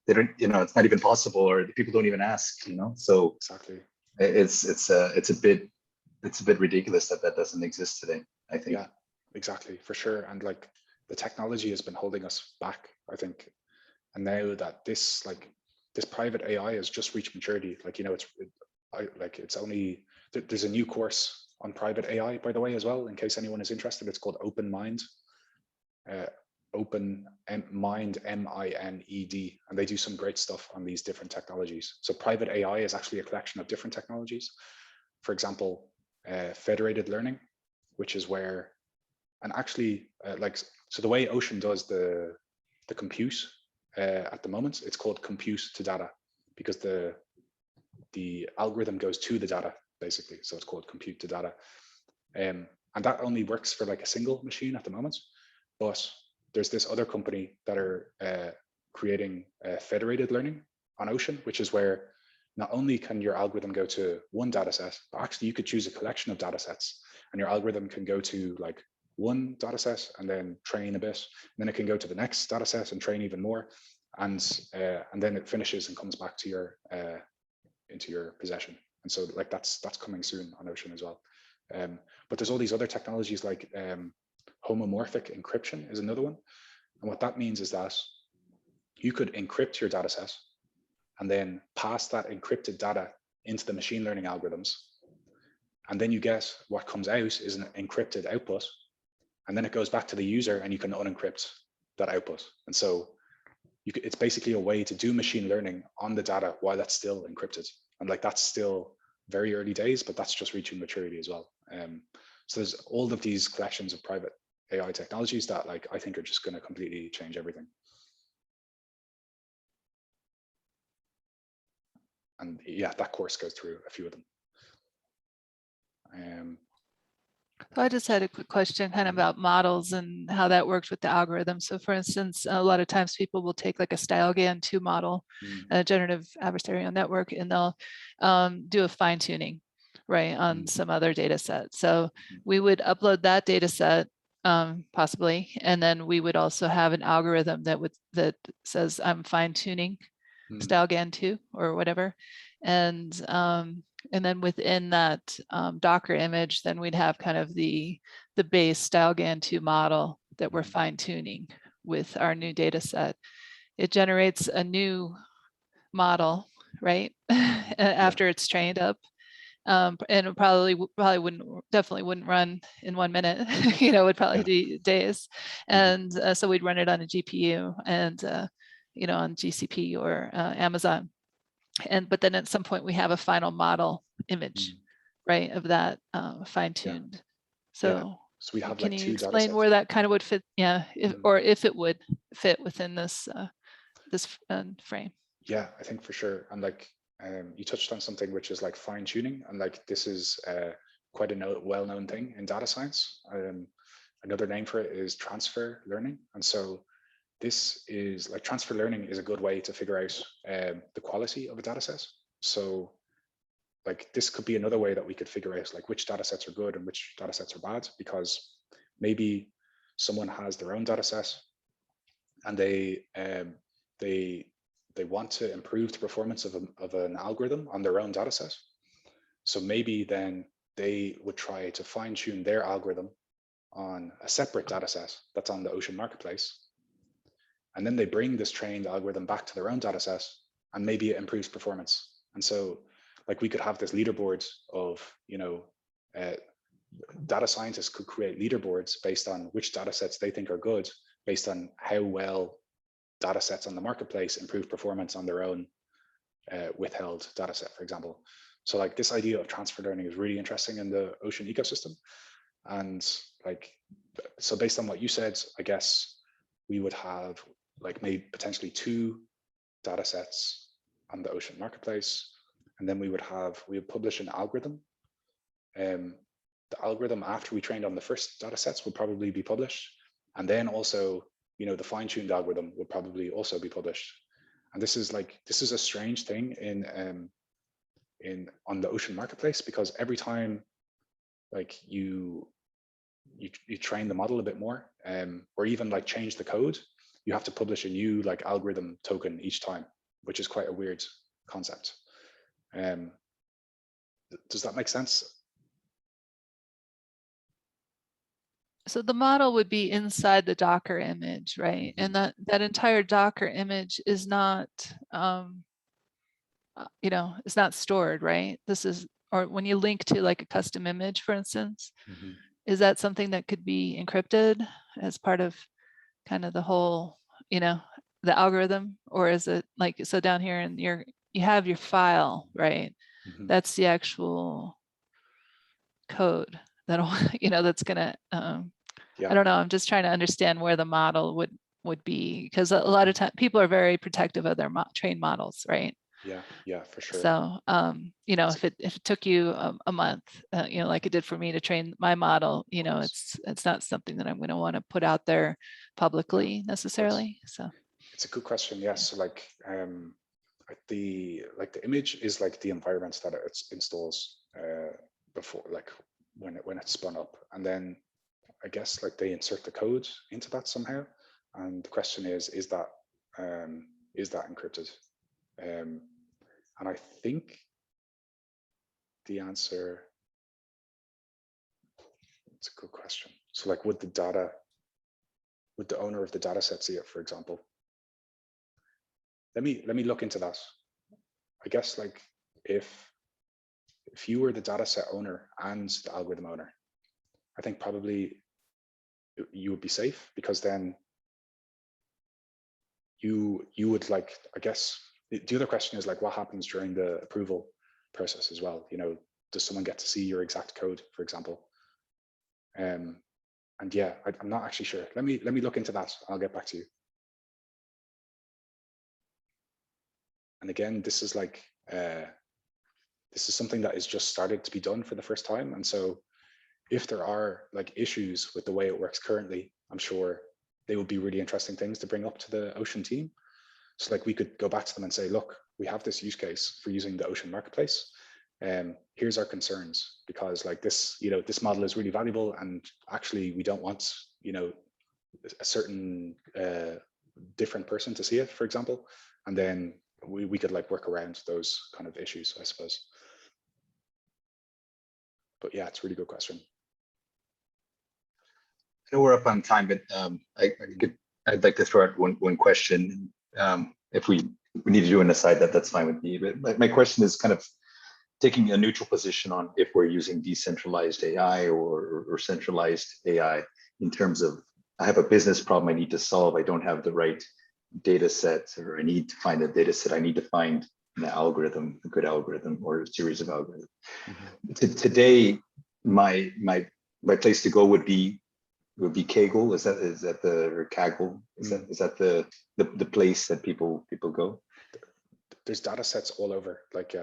they don't, it's not even possible, or people don't even ask. So exactly. It's a bit ridiculous that doesn't exist today, I think. Yeah, exactly, for sure. And the technology has been holding us back, I think. And now that this private AI has just reached maturity, it's only, there's a new course on private AI, by the way, as well, in case anyone is interested. It's called Open Mind. Open Mind, MINED, and they do some great stuff on these different technologies. So private AI is actually a collection of different technologies. For example, federated learning, which is where, and actually so the way Ocean does the compute at the moment, it's called compute to data, because the algorithm goes to the data, basically. So it's called compute to data. And that only works for a single machine at the moment. But there's this other company that are creating federated learning on Ocean, which is where not only can your algorithm go to one data set, but actually you could choose a collection of data sets, and your algorithm can go to one data set and then train a bit, and then it can go to the next data set and train even more, and then it finishes and comes back to your into your possession. And so that's coming soon on Ocean as well. But there's all these other technologies homomorphic encryption is another one. And what that means is that you could encrypt your data set and then pass that encrypted data into the machine learning algorithms. And then you get what comes out is an encrypted output. And then it goes back to the user and you can unencrypt that output. And so it's basically a way to do machine learning on the data while that's still encrypted. And that's still very early days, but that's just reaching maturity as well. So there's all of these collections of private AI technologies that I think are just going to completely change everything. And yeah, that course goes through a few of them. So I just had a quick question kind of about models and how that worked with the algorithm. So for instance, a lot of times people will take like a StyleGAN2 model, a generative adversarial network, and they'll do a fine tuning, right, on some other data set. So we would upload that data set possibly, and then we would also have an algorithm that says I'm fine tuning StyleGAN2 or whatever. And then within that Docker image, then we'd have kind of the base StyleGAN2 model that we're fine tuning with our new data set. It generates a new model, right? After it's trained up. And it definitely wouldn't run in 1 minute, it would probably be days. And so we'd run it on a GPU and, on GCP or Amazon. But then at some point we have a final model image, right, of that fine-tuned. So we have can like you two explain datasets. where that kind of would fit? Yeah, if it would fit within this frame. Yeah, I think for sure. And like you touched on something which is like fine tuning, and like this is quite a well-known thing in data science. Another name for it is transfer learning. And so this is like transfer learning is a good way to figure out the quality of a data set. So like this could be another way that we could figure out like which data sets are good and which data sets are bad, because maybe someone has their own data set and they want to improve the performance of an algorithm on their own data set. So maybe then they would try to fine tune their algorithm on a separate data set that's on the Ocean Marketplace. And then they bring this trained algorithm back to their own data set, and maybe it improves performance. And so like we could have this leaderboard of, data scientists could create leaderboards based on which data sets they think are good, based on how well data sets on the marketplace improve performance on their own withheld data set, for example. So like this idea of transfer learning is really interesting in the Ocean ecosystem. And like, so based on what you said, I guess we would have like maybe potentially 2 data sets on the Ocean Marketplace. And then we would publish an algorithm. The algorithm after we trained on the first data sets would probably be published. And then also, the fine-tuned algorithm would probably also be published. And this is a strange thing on the Ocean Marketplace, because every time like you train the model a bit more, or even like change the code, you have to publish a new like algorithm token each time, which is quite a weird concept. Does that make sense? So the model would be inside the Docker image, right? And that entire Docker image is not, it's not stored, right? Or when you link to like a custom image, for instance, is that something that could be encrypted as part of kind of the whole, the algorithm? Or is it like, so down here in you have your file, right? That's the actual code that'll, that's gonna, I don't know, I'm just trying to understand where the model would be, because a lot of times people are very protective of their trained models, right? Yeah, for sure. So, if it took you a month, like it did for me to train my model, it's not something that I'm going to want to put out there publicly necessarily. So it's a good question. Yes. So like, the image is like the environment that it installs before, like when it's spun up, and then I guess like they insert the code into that somehow. And the question is that encrypted? And I think the answer, it's a good question. So like, would the owner of the data set see it, for example? Let me look into that. I guess like if you were the data set owner and the algorithm owner, I think probably you would be safe, because then you would like, I guess the other question is like, what happens during the approval process as well? Does someone get to see your exact code, for example? And yeah, I'm not actually sure. Let me look into that. I'll get back to you. And again, this is something that is just started to be done for the first time. And so if there are like issues with the way it works currently, I'm sure they would be really interesting things to bring up to the Ocean team. So like we could go back to them and say, look, we have this use case for using the Ocean marketplace. Here's our concerns, because like this, this model is really valuable, and actually we don't want, a certain different person to see it, for example, and then we could like work around those kind of issues, I suppose. But yeah, it's a really good question. I know we're up on time, but I'd like to throw out one question. If we need to do an aside, that's fine with me. But my question is kind of taking a neutral position on if we're using decentralized AI or centralized AI, in terms of, I have a business problem I need to solve. I don't have the right data set, or I need to find a data set. I need to find an algorithm, a good algorithm, or a series of algorithms. Mm-hmm. Today, my place to go would be Kaggle. Is that the, or Kaggle? Is that the place that people go? There's data sets all over. Like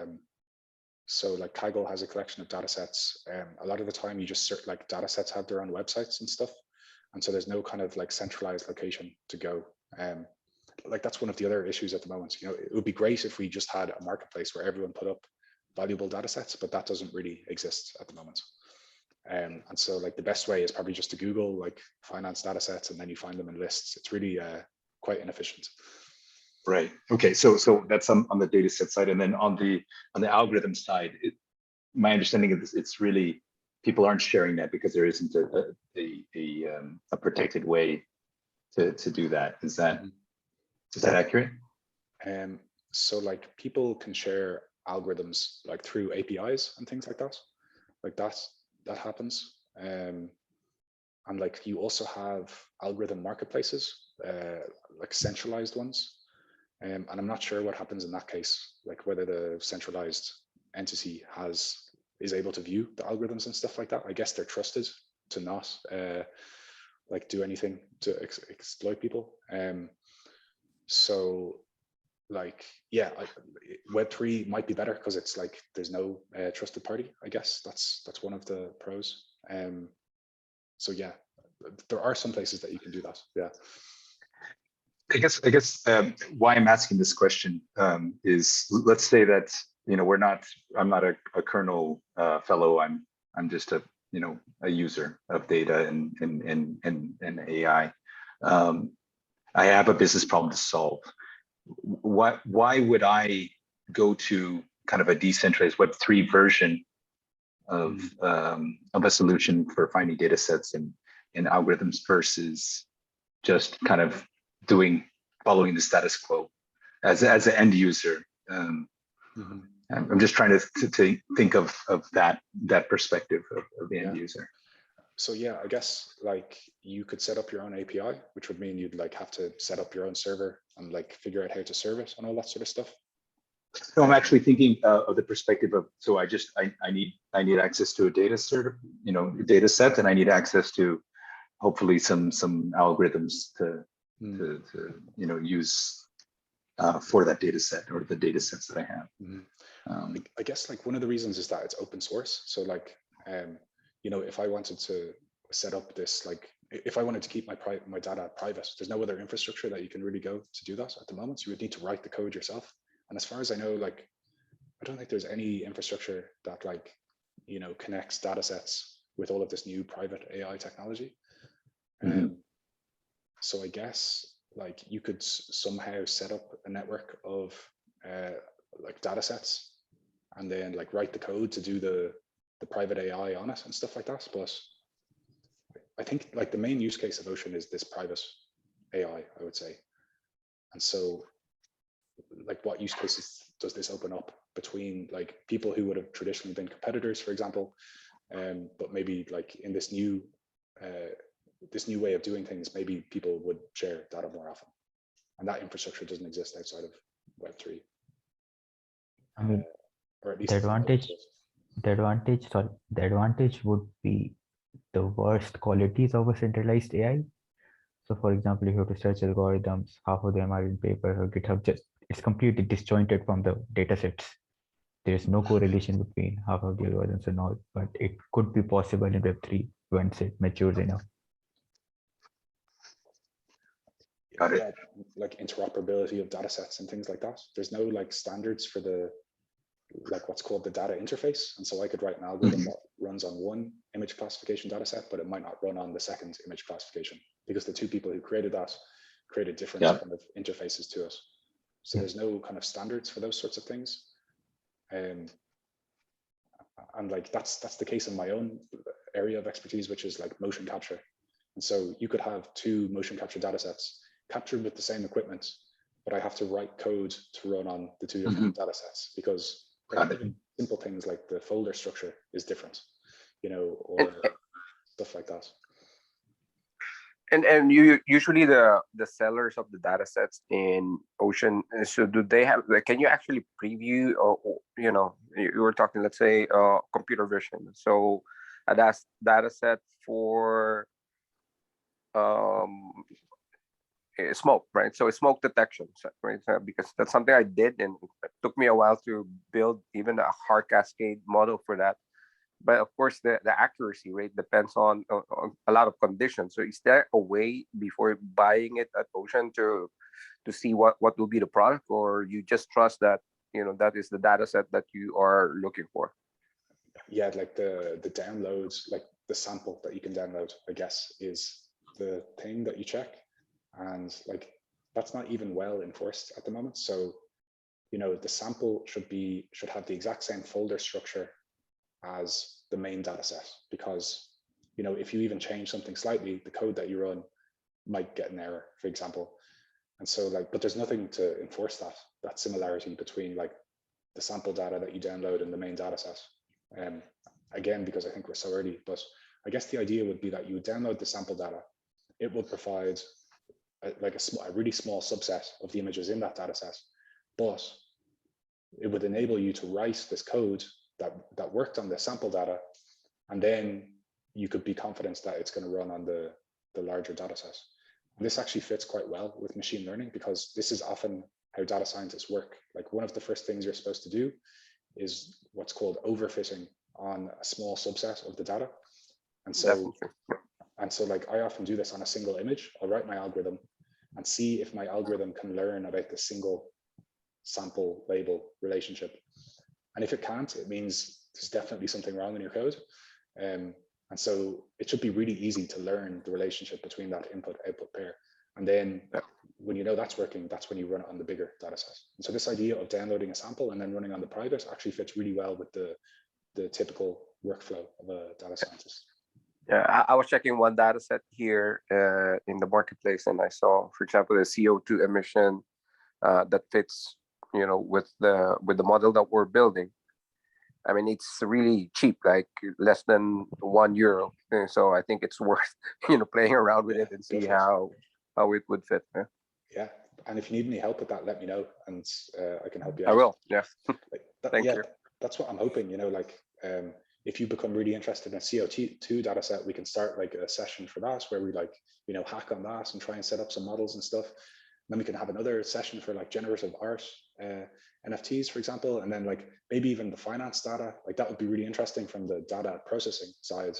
so like Kaggle has a collection of data sets. A lot of the time you just search, like data sets have their own websites and stuff. And so there's no kind of like centralized location to go. Like that's one of the other issues at the moment. It would be great if we just had a marketplace where everyone put up valuable data sets, but that doesn't really exist at the moment. And so like the best way is probably just to Google like finance data sets, and then you find them in lists. It's really quite inefficient. Right. Okay. So that's on the data set side, and then on the algorithm side, my understanding of this, it's really, people aren't sharing that because there isn't a protected way to do that. Is that accurate? So like people can share algorithms like through APIs and things like that. Like that happens. And like you also have algorithm marketplaces, like centralized ones. And I'm not sure what happens in that case, like whether the centralized entity is able to view the algorithms and stuff like that. I guess they're trusted to not like do anything to exploit people. So like, yeah, Web3 might be better because it's like there's no trusted party. I guess that's one of the pros. So yeah, there are some places that you can do that. Yeah. I guess why I'm asking this question is, let's say that I'm not a kernel fellow. I'm just a user of data and AI. I have a business problem to solve. Why would I go to kind of a decentralized Web3 version of a solution for finding data sets and algorithms versus just kind of following the status quo as an end user? I'm just trying to think of that perspective of the end user. So yeah, I guess like you could set up your own API, which would mean you'd like have to set up your own server and like figure out how to serve it and all that sort of stuff. So I'm actually thinking of the perspective of, so I need access to a data set, and I need access to hopefully some algorithms to use for that data set, or the data sets that I have. I guess like one of the reasons is that it's open source. So like, if I wanted to set up this, like if I wanted to keep my data private, there's no other infrastructure that you can really go to do that at the moment. So you would need to write the code yourself. And as far as I know, like, I don't think there's any infrastructure that like, connects data sets with all of this new private AI technology. So I guess like you could somehow set up a network of like data sets, and then like write the code to do the private AI on it and stuff like that. But I think like the main use case of Ocean is this private AI, I would say. And so like what use cases does this open up between like people who would have traditionally been competitors, for example, but maybe like in this new way of doing things, maybe people would share data more often, and that infrastructure doesn't exist outside of Web3. I mean, or at least the advantage would be the worst qualities of a centralized AI. So for example, if you have to search algorithms, half of them are in paper or GitHub, it's completely disjointed from the datasets. there's no correlation between half of the algorithms and all, but it could be possible in Web3 once it matures enough. Got it. Yeah, like interoperability of data sets and things like that. There's no like standards for the like what's called the data interface. And so I could write an algorithm that runs on one image classification data set, but it might not run on the second image classification because the two people who created that created different kind of interfaces to it. So there's no kind of standards for those sorts of things. And like that's the case in my own area of expertise, which is like motion capture. And so you could have two motion capture data sets captured with the same equipment, but I have to write code to run on the two different data sets because even simple things like the folder structure is different, you know, or stuff like that. And you usually the sellers of the data sets in Ocean, so do they have, like, can you actually preview or you know, you were talking, let's say computer vision, so a data set for smoke, right? So it's smoke detection, right? Because that's something I did, and it took me a while to build even a hard cascade model for that. But of course, the accuracy rate depends on a lot of conditions. So is there a way before buying it at Ocean to see what will be the product, or you just trust that, you know, that is the data set that you are looking for? Yeah, like the downloads, like the sample that you can download, I guess, is the thing that you check. And like, that's not even well enforced at the moment. So, you know, the sample should have the exact same folder structure as the main data set, because, you know, if you even change something slightly, the code that you run might get an error, for example. And so like, but there's nothing to enforce that similarity between like the sample data that you download and the main data set. Again, because I think we're so early, but I guess the idea would be that you would download the sample data. It would provide a really small subset of the images in that data set, but it would enable you to write this code that worked on the sample data, and then you could be confident that it's going to run on the larger data set. And this actually fits quite well with machine learning, because this is often how data scientists work. Like, one of the first things you're supposed to do is what's called overfitting on a small subset of the data. And so like, I often do this on a single image. I'll write my algorithm and see if my algorithm can learn about the single sample label relationship. And if it can't, it means there's definitely something wrong in your code. And so it should be really easy to learn the relationship between that input-output pair. And then when you know that's working, that's when you run it on the bigger data set. And so this idea of downloading a sample and then running on the private actually fits really well with the typical workflow of a data scientist. Yeah, I was checking one data set here in the marketplace, and I saw, for example, the CO2 emission that fits, you know, with the model that we're building. I mean, it's really cheap, like less than €1. And so I think it's worth, you know, playing around with it and see how it would fit. Yeah, and if you need any help with that, let me know, and I can help you out. I will. Yeah. Thank you. That's what I'm hoping. You know, like if you become really interested in a CO2 data set, we can start like a session for that where we like, you know, hack on that and try and set up some models and stuff. And then we can have another session for like generative art, NFTs, for example, and then like maybe even the finance data. Like, that would be really interesting from the data processing side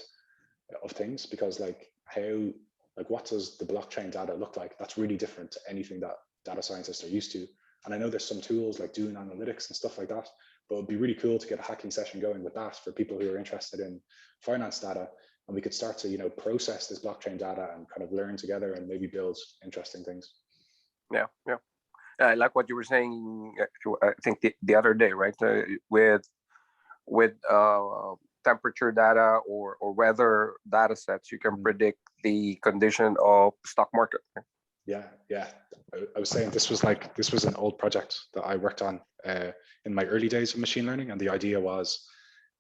of things, because like what does the blockchain data look like? That's really different to anything that data scientists are used to. And I know there's some tools like doing analytics and stuff like that, but it'd be really cool to get a hacking session going with that for people who are interested in finance data. And we could start to, you know, process this blockchain data and kind of learn together and maybe build interesting things. Yeah. I like what you were saying, I think the other day, right? With temperature data or weather data sets, you can predict the condition of stock market. Yeah. I was saying this was an old project that I worked on in my early days of machine learning, and the idea was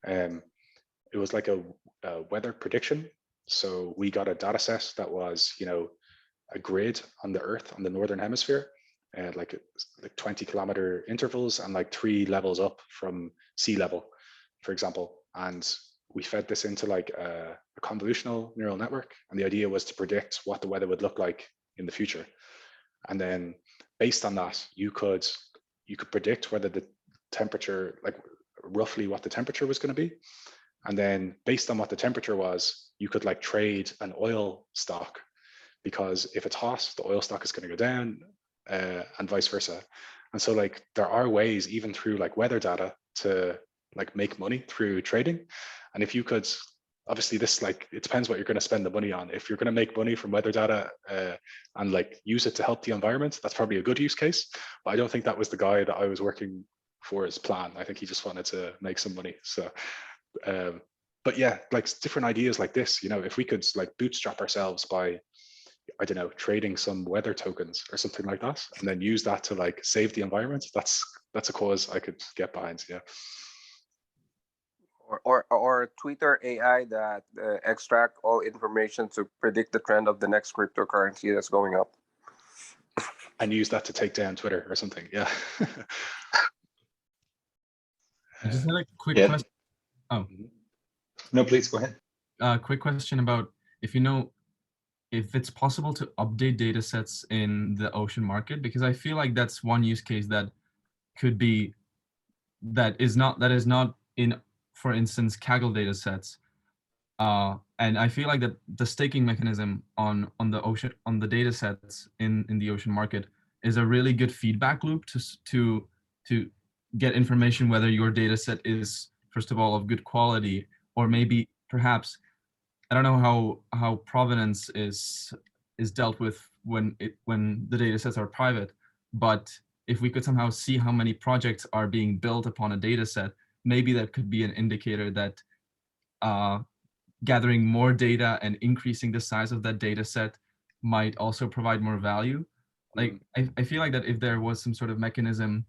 it was like a weather prediction. So we got a data set that was, you know, a grid on the Earth on the northern hemisphere, like 20-kilometer intervals and like 3 levels up from sea level, for example. And we fed this into like a convolutional neural network, and the idea was to predict what the weather would look like in the future. And then based on that, you could predict whether the temperature, like roughly what the temperature was going to be. And then based on what the temperature was, you could like trade an oil stock, because if it's hot, the oil stock is going to go down, and vice versa. And so like there are ways even through like weather data to like make money through trading. And if you could, obviously this like, it depends what you're going to spend the money on. If you're going to make money from weather data and like use it to help the environment, that's probably a good use case. But I don't think that was the guy that I was working for his plan. I think he just wanted to make some money. So, but yeah, like different ideas like this, you know, if we could like bootstrap ourselves by, I don't know, trading some weather tokens or something like that, and then use that to like save the environment, that's a cause I could get behind. Yeah. Or Twitter AI that extract all information to predict the trend of the next cryptocurrency that's going up. And use that to take down Twitter or something. Yeah. I just had a quick Yeah. question. Oh, No, please go ahead. Quick question about if it's possible to update data sets in the ocean market, because I feel like that's one use case that could be, that is not in, for instance, Kaggle data sets. And I feel like that the staking mechanism on the data sets in the ocean market is a really good feedback loop to get information whether your data set is, first of all, of good quality, or maybe perhaps, I don't know how provenance is dealt with when the data sets are private, but if we could somehow see how many projects are being built upon a data set, maybe that could be an indicator that gathering more data and increasing the size of that data set might also provide more value. Like, I feel like that if there was some sort of mechanism,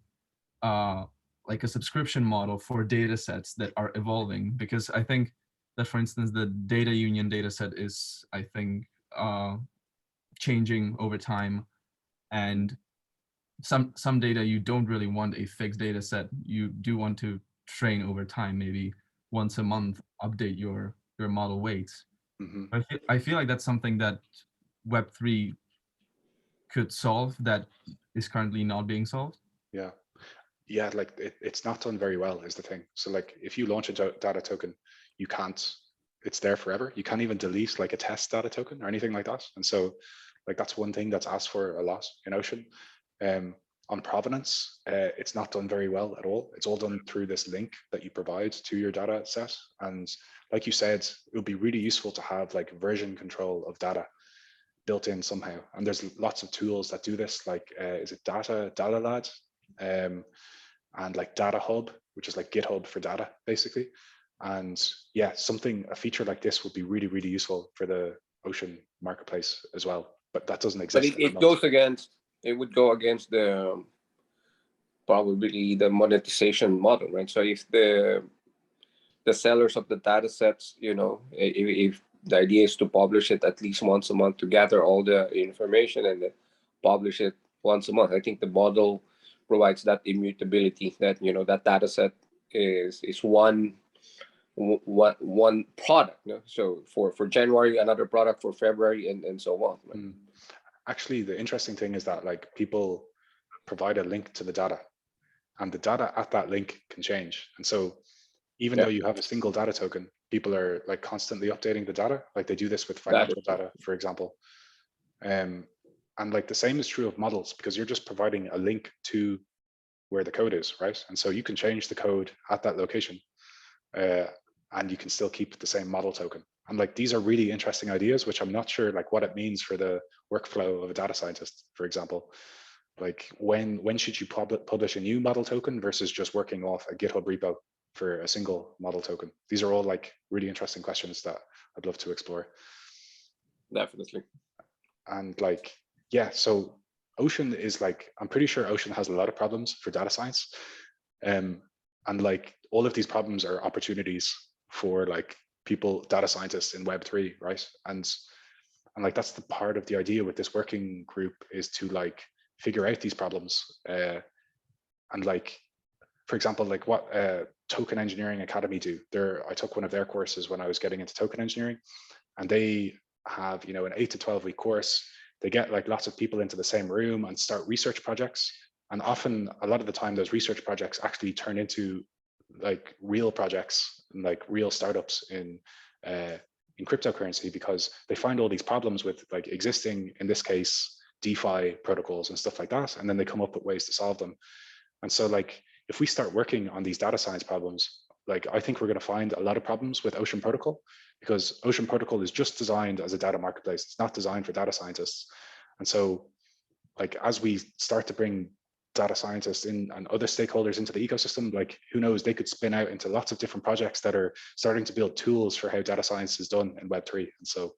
like a subscription model for data sets that are evolving, because I think that, for instance, the data union data set is, I think, changing over time. And some data, you don't really want a fixed data set. You do want to train over time, maybe once a month, update your model weights. I feel like that's something that Web3 could solve that is currently not being solved. Yeah. Yeah, like it's not done very well is the thing. So like if you launch a data token, you can't, it's there forever. You can't even delete like a test data token or anything like that. And so like that's one thing that's asked for a lot in Ocean. On provenance, it's not done very well at all. It's all done through this link that you provide to your data set. And like you said, it would be really useful to have like version control of data built in somehow. And there's lots of tools that do this, like is it Datalad, and like Data Hub, which is like GitHub for data, basically. And yeah, a feature like this would be really, really useful for the Ocean marketplace as well. But that doesn't exist. But it would go against the probably the monetization model, right? So if the sellers of the data sets, you know, if the idea is to publish it at least once a month to gather all the information and then publish it once a month, I think the model provides that immutability, that, you know, that data set is one product, you know? So for January, another product for February, and so on, right? Actually, the interesting thing is that like people provide a link to the data, and the data at that link can change. And so even though you have a single data token, people are like constantly updating the data. Like they do this with financial data, for example. And like the same is true of models, because you're just providing a link to where the code is, right? And so you can change the code at that location, and you can still keep the same model token. And like these are really interesting ideas, which I'm not sure like what it means for the workflow of a data scientist, for example. Like when should you publish a new model token versus just working off a GitHub repo for a single model token? These are all like really interesting questions that I'd love to explore. Definitely. And like, yeah, so Ocean is like, I'm pretty sure Ocean has a lot of problems for data science. And like all of these problems are opportunities for like people, data scientists in Web3, right? And like that's the part of the idea with this working group, is to like figure out these problems. And like, for example, like what Token Engineering Academy do. I took one of their courses when I was getting into token engineering, and they have, you know, an 8 to 12 week course. They get like lots of people into the same room and start research projects. And often, a lot of the time, those research projects actually turn into like real projects and like real startups in cryptocurrency, because they find all these problems with like existing, in this case, DeFi protocols and stuff like that, and then they come up with ways to solve them. And so like if we start working on these data science problems, like I think we're going to find a lot of problems with Ocean Protocol, because Ocean Protocol is just designed as a data marketplace. It's not designed for data scientists. And so like as we start to bring data scientists in and other stakeholders into the ecosystem, like who knows, they could spin out into lots of different projects that are starting to build tools for how data science is done in Web3. And so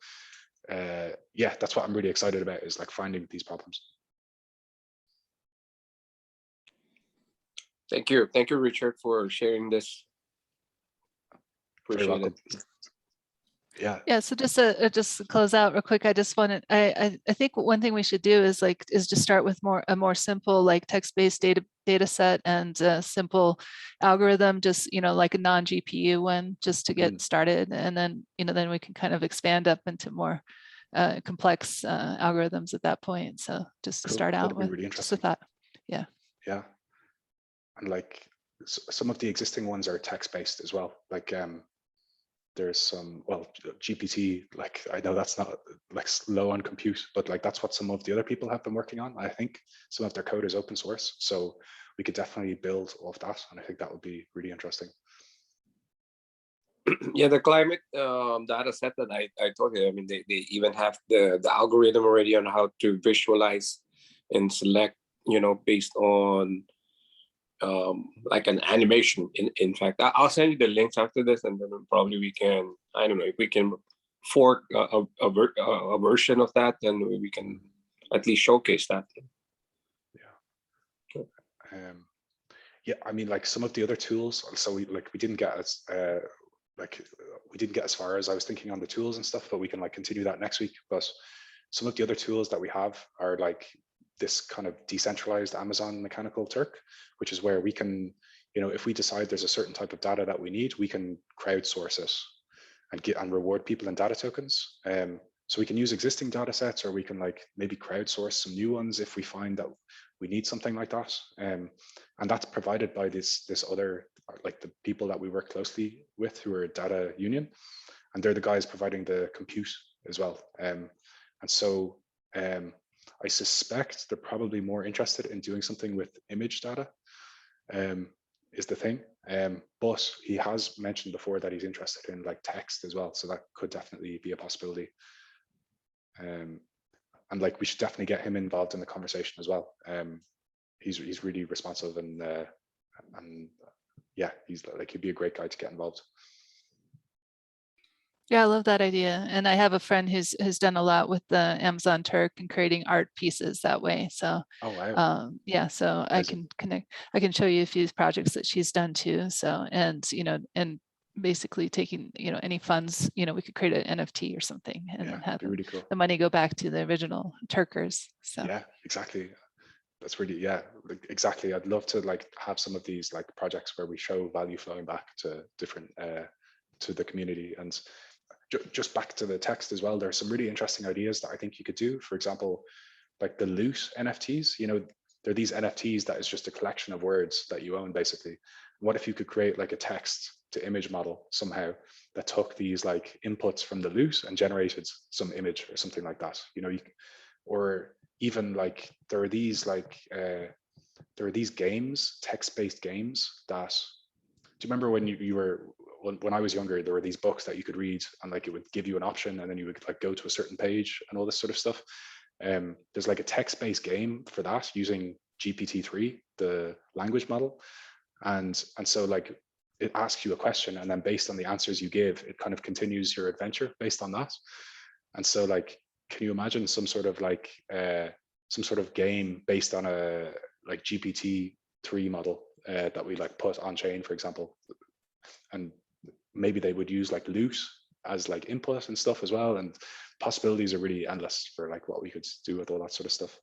yeah, that's what I'm really excited about, is like finding these problems. Thank you, Richard, for sharing this. Appreciate it. Yeah, so just to close out real quick, I just wanted, I think one thing we should do is just start with a more simple like text-based data set and a simple algorithm, just like a non-GPU one, just to get started, and then then we can kind of expand up into more complex algorithms at that point. So just to start out with, really just with that. Yeah. Yeah, and like some of the existing ones are text-based as well, like there's some, well, GPT, like I know that's not like low on compute, but like that's what some of the other people have been working on. I think some of their code is open source, so we could definitely build off that, and I think that would be really interesting. Yeah, the climate data set that I told you, I mean, they even have the algorithm already on how to visualize and select, based on like an animation. In fact, I'll send you the links after this, and then probably we can, I don't know, if we can fork a version of that, then we can at least showcase that. Yeah. Yeah, I mean, like some of the other tools, so we didn't get as we didn't get as far as I was thinking on the tools and stuff, but we can like continue that next week. But some of the other tools that we have are like this kind of decentralized Amazon Mechanical Turk, which is where we can, if we decide there's a certain type of data that we need, we can crowdsource it and reward people in data tokens. So we can use existing data sets, or we can like maybe crowdsource some new ones if we find that we need something like that. And that's provided by this other, like the people that we work closely with, who are Data Union, and they're the guys providing the compute as well. And so I suspect they're probably more interested in doing something with image data, is the thing. But he has mentioned before that he's interested in like text as well, so that could definitely be a possibility. And like we should definitely get him involved in the conversation as well. He's really responsive, and yeah, he'd be a great guy to get involved. Yeah, I love that idea. And I have a friend who's done a lot with the Amazon Turk and creating art pieces that way. So oh wow. Yeah, so I can show you a few projects that she's done too. So, and and basically taking any funds, we could create an NFT or something, and then have really cool. the money go back to the original Turkers. So yeah, exactly. That's really, exactly. I'd love to like have some of these like projects where we show value flowing back to different to the community. And just back to the text as well, there are some really interesting ideas that I think you could do. For example, like the loot NFTs, they're these NFTs that is just a collection of words that you own basically. What if you could create like a text to image model somehow that took these like inputs from the loot and generated some image or something like that, or even like there are these games, text-based games that, do you remember when when I was younger, there were these books that you could read and like it would give you an option and then you would like go to a certain page and all this sort of stuff. There's like a text-based game for that using GPT-3, the language model. And so like it asks you a question, and then based on the answers you give, it kind of continues your adventure based on that. And so like, can you imagine some sort of game based on a like GPT-3 model that we like put on chain, for example, and maybe they would use like loot as like input and stuff as well, and possibilities are really endless for like what we could do with all that sort of stuff.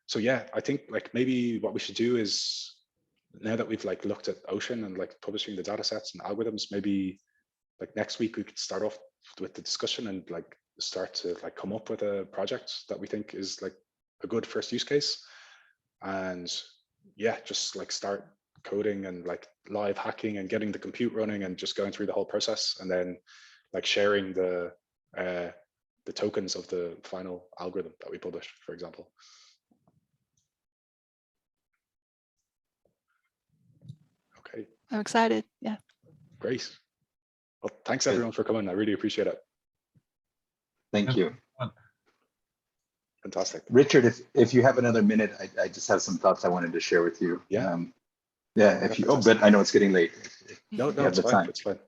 So yeah, I think like maybe what we should do is, now that we've like looked at Ocean and like publishing the data sets and algorithms, maybe like next week we could start off with the discussion and like start to like come up with a project that we think is like a good first use case. and yeah, just like start coding and like live hacking and getting the compute running and just going through the whole process, and then like sharing the tokens of the final algorithm that we published, for example. Okay. I'm excited. Yeah. Great. Well, thanks everyone for coming. I really appreciate it. Thank you. Fantastic. Richard, if you have another minute, I just have some thoughts I wanted to share with you. Yeah. Yeah, if you, oh, but I know it's getting late. No, you have it's the fine. time. It's fine.